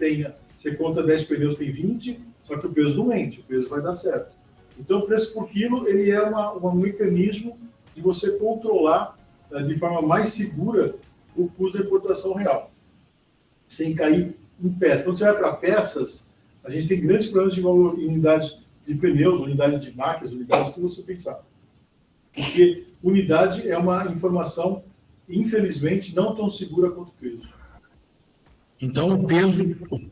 conta 10 pneus, tem 20, só que o peso não mente, o peso vai dar certo. Então, o preço por quilo ele é um mecanismo de você controlar de forma mais segura o custo da importação real, sem cair em peças. Quando você vai para peças, a gente tem grandes problemas de valor em unidades de pneus, unidades de máquinas, unidades que você pensar. Porque unidade é uma informação, infelizmente, não tão segura quanto o peso. Então, o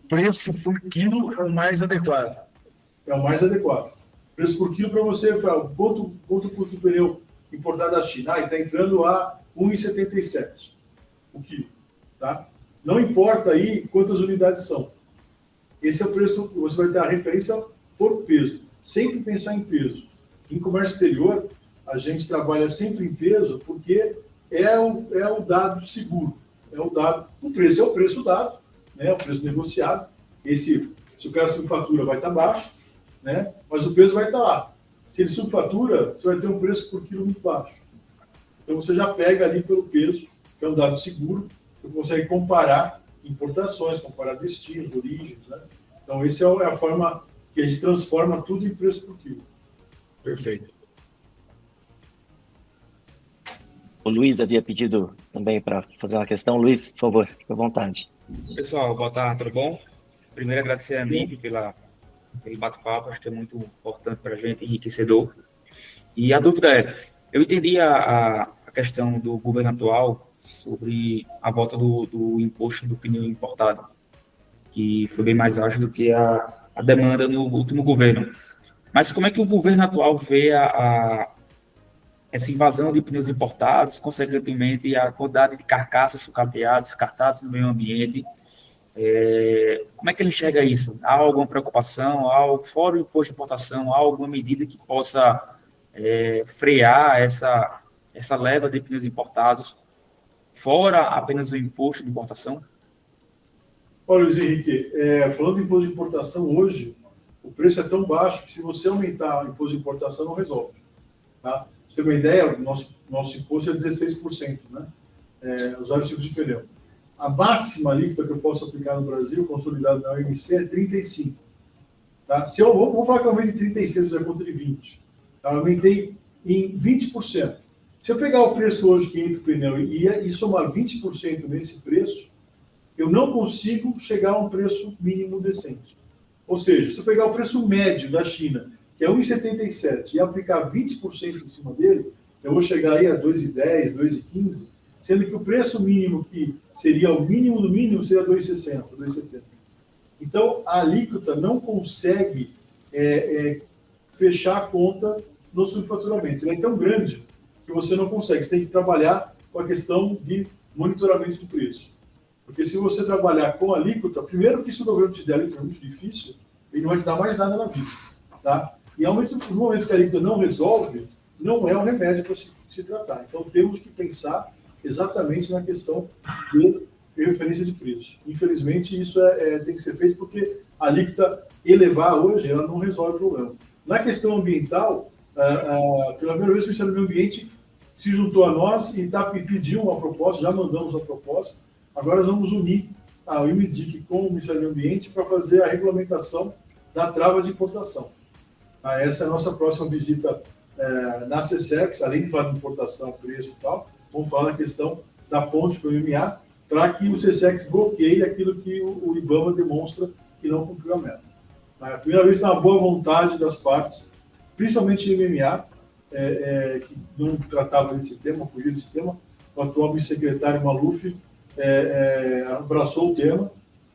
preço por quilo é o mais adequado. É o mais adequado. O preço por quilo para você, quanto custa o pneu importado da China? Está entrando a 1,77 o quilo. Tá? Não importa aí quantas unidades são. Esse é o preço, você vai ter a referência por peso. Sempre pensar em peso. Em comércio exterior, a gente trabalha sempre em peso porque é o dado seguro. O preço é o preço dado, né? O preço negociado. Se o cara subfatura, vai estar baixo, né? Mas o peso vai estar lá. Se ele subfatura, você vai ter um preço por quilo muito baixo. Então você já pega ali pelo peso, que é um dado seguro, você consegue comparar importações, comparar destinos, origens, né? Então essa é a forma que a gente transforma tudo em preço por quilo. Perfeito. O Luiz havia pedido também para fazer uma questão. Luiz, por favor, fique à vontade. Pessoal, boa tarde, tudo bom? Primeiro, agradecer a NIP pelo bate-papo, acho que é muito importante para a gente, enriquecedor. E a dúvida eu entendi a questão do governo atual sobre a volta do imposto do pneu importado, que foi bem mais ágil do que a demanda no último governo. Mas como é que o governo atual vê essa invasão de pneus importados, consequentemente a quantidade de carcaças sucateadas, descartadas no meio ambiente? Como é que ele enxerga isso? Há alguma preocupação? Fora o imposto de importação, há alguma medida que possa frear essa leva de pneus importados, fora apenas o imposto de importação? Olha, Luiz Henrique, falando de imposto de importação, hoje o preço é tão baixo que se você aumentar o imposto de importação, não resolve. Tá? Pra você ter uma ideia, o nosso imposto é 16%, né? Os vários tipos de pneu. A máxima alíquota que eu posso aplicar no Brasil, consolidada na OMC, é 35%. Tá? Se eu vou falar que eu aumentei 36%, já conta de 20%. Tá? Eu aumentei em 20%. Se eu pegar o preço hoje que entra o pneu e somar 20% nesse preço, eu não consigo chegar a um preço mínimo decente. Ou seja, se eu pegar o preço médio da China, que é 1,77, e aplicar 20% em cima dele, eu vou chegar aí a 2,10, 2,15, sendo que o preço mínimo, que seria o mínimo do mínimo, seria 2,60, 2,70. Então, a alíquota não consegue fechar a conta no subfaturamento. Ele é tão grande que você não consegue. Você tem que trabalhar com a questão de monitoramento do preço. Porque se você trabalhar com a alíquota, primeiro que se o governo te der alíquota é muito difícil, ele não vai te dar mais nada na vida. Tá? E no momento que a alíquota não resolve, não é um remédio para se tratar. Então temos que pensar exatamente na questão de referência de preço. Infelizmente, isso tem que ser feito porque a alíquota elevar hoje, ela não resolve o problema. Na questão ambiental, pela primeira vez o Ministério do Meio Ambiente se juntou a nós e pediu uma proposta, já mandamos a proposta. Agora nós vamos unir a IMIDIC com o Ministério do Meio Ambiente para fazer a regulamentação da trava de importação. Tá? Essa é a nossa próxima visita na CSEX, além de falar de importação, preço e tal, vamos falar da questão da ponte com o MMA, para que o CSEX bloqueie aquilo que o IBAMA demonstra que não cumpriu a meta. Tá? A primeira vez está uma boa vontade das partes, principalmente o MMA, que não tratava desse tema, fugiu desse tema. O atual vice-secretário Maluf abraçou o tema.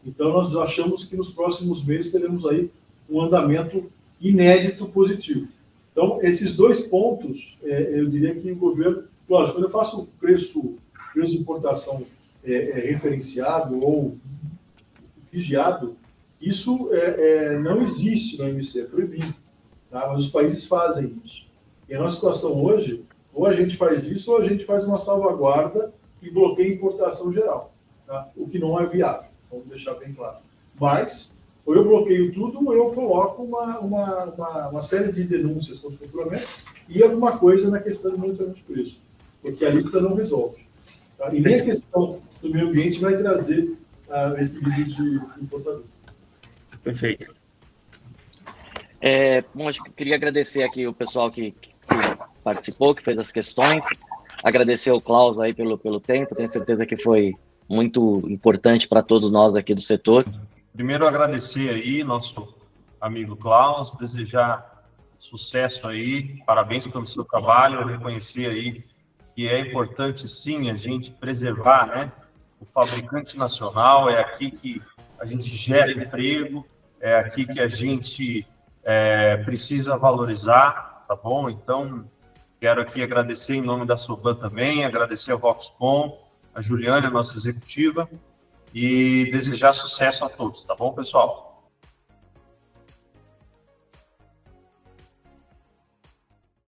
Então, nós achamos que nos próximos meses teremos aí um andamento inédito positivo. Então, esses dois pontos, eu diria que o governo... Lógico, quando eu faço preço de importação referenciado ou vigiado, isso não existe no OMC, é proibido. Tá? Mas os países fazem isso. E a nossa situação hoje, ou a gente faz isso, ou a gente faz uma salvaguarda e bloqueia a importação geral. Tá? O que não é viável, vamos deixar bem claro. Mas, ou eu bloqueio tudo, ou eu coloco uma série de denúncias contra o complemento e alguma coisa na questão do monitoramento de preço. Porque a alíquota não resolve. Tá? E nem a questão do meio ambiente vai trazer esse nível de importador. Perfeito. Bom, acho que eu queria agradecer aqui o pessoal que participou, que fez as questões, agradecer ao Klaus aí pelo tempo, tenho certeza que foi muito importante para todos nós aqui do setor. Primeiro, agradecer aí nosso amigo Klaus, desejar sucesso aí, parabéns pelo seu trabalho, reconhecer aí que é importante sim a gente preservar, né, o fabricante nacional, é aqui que a gente gera emprego, é aqui que a gente precisa valorizar, tá bom? Então, quero aqui agradecer em nome da Soban também, agradecer ao Voxcom, a Juliana, nossa executiva, e desejar sucesso a todos, tá bom, pessoal?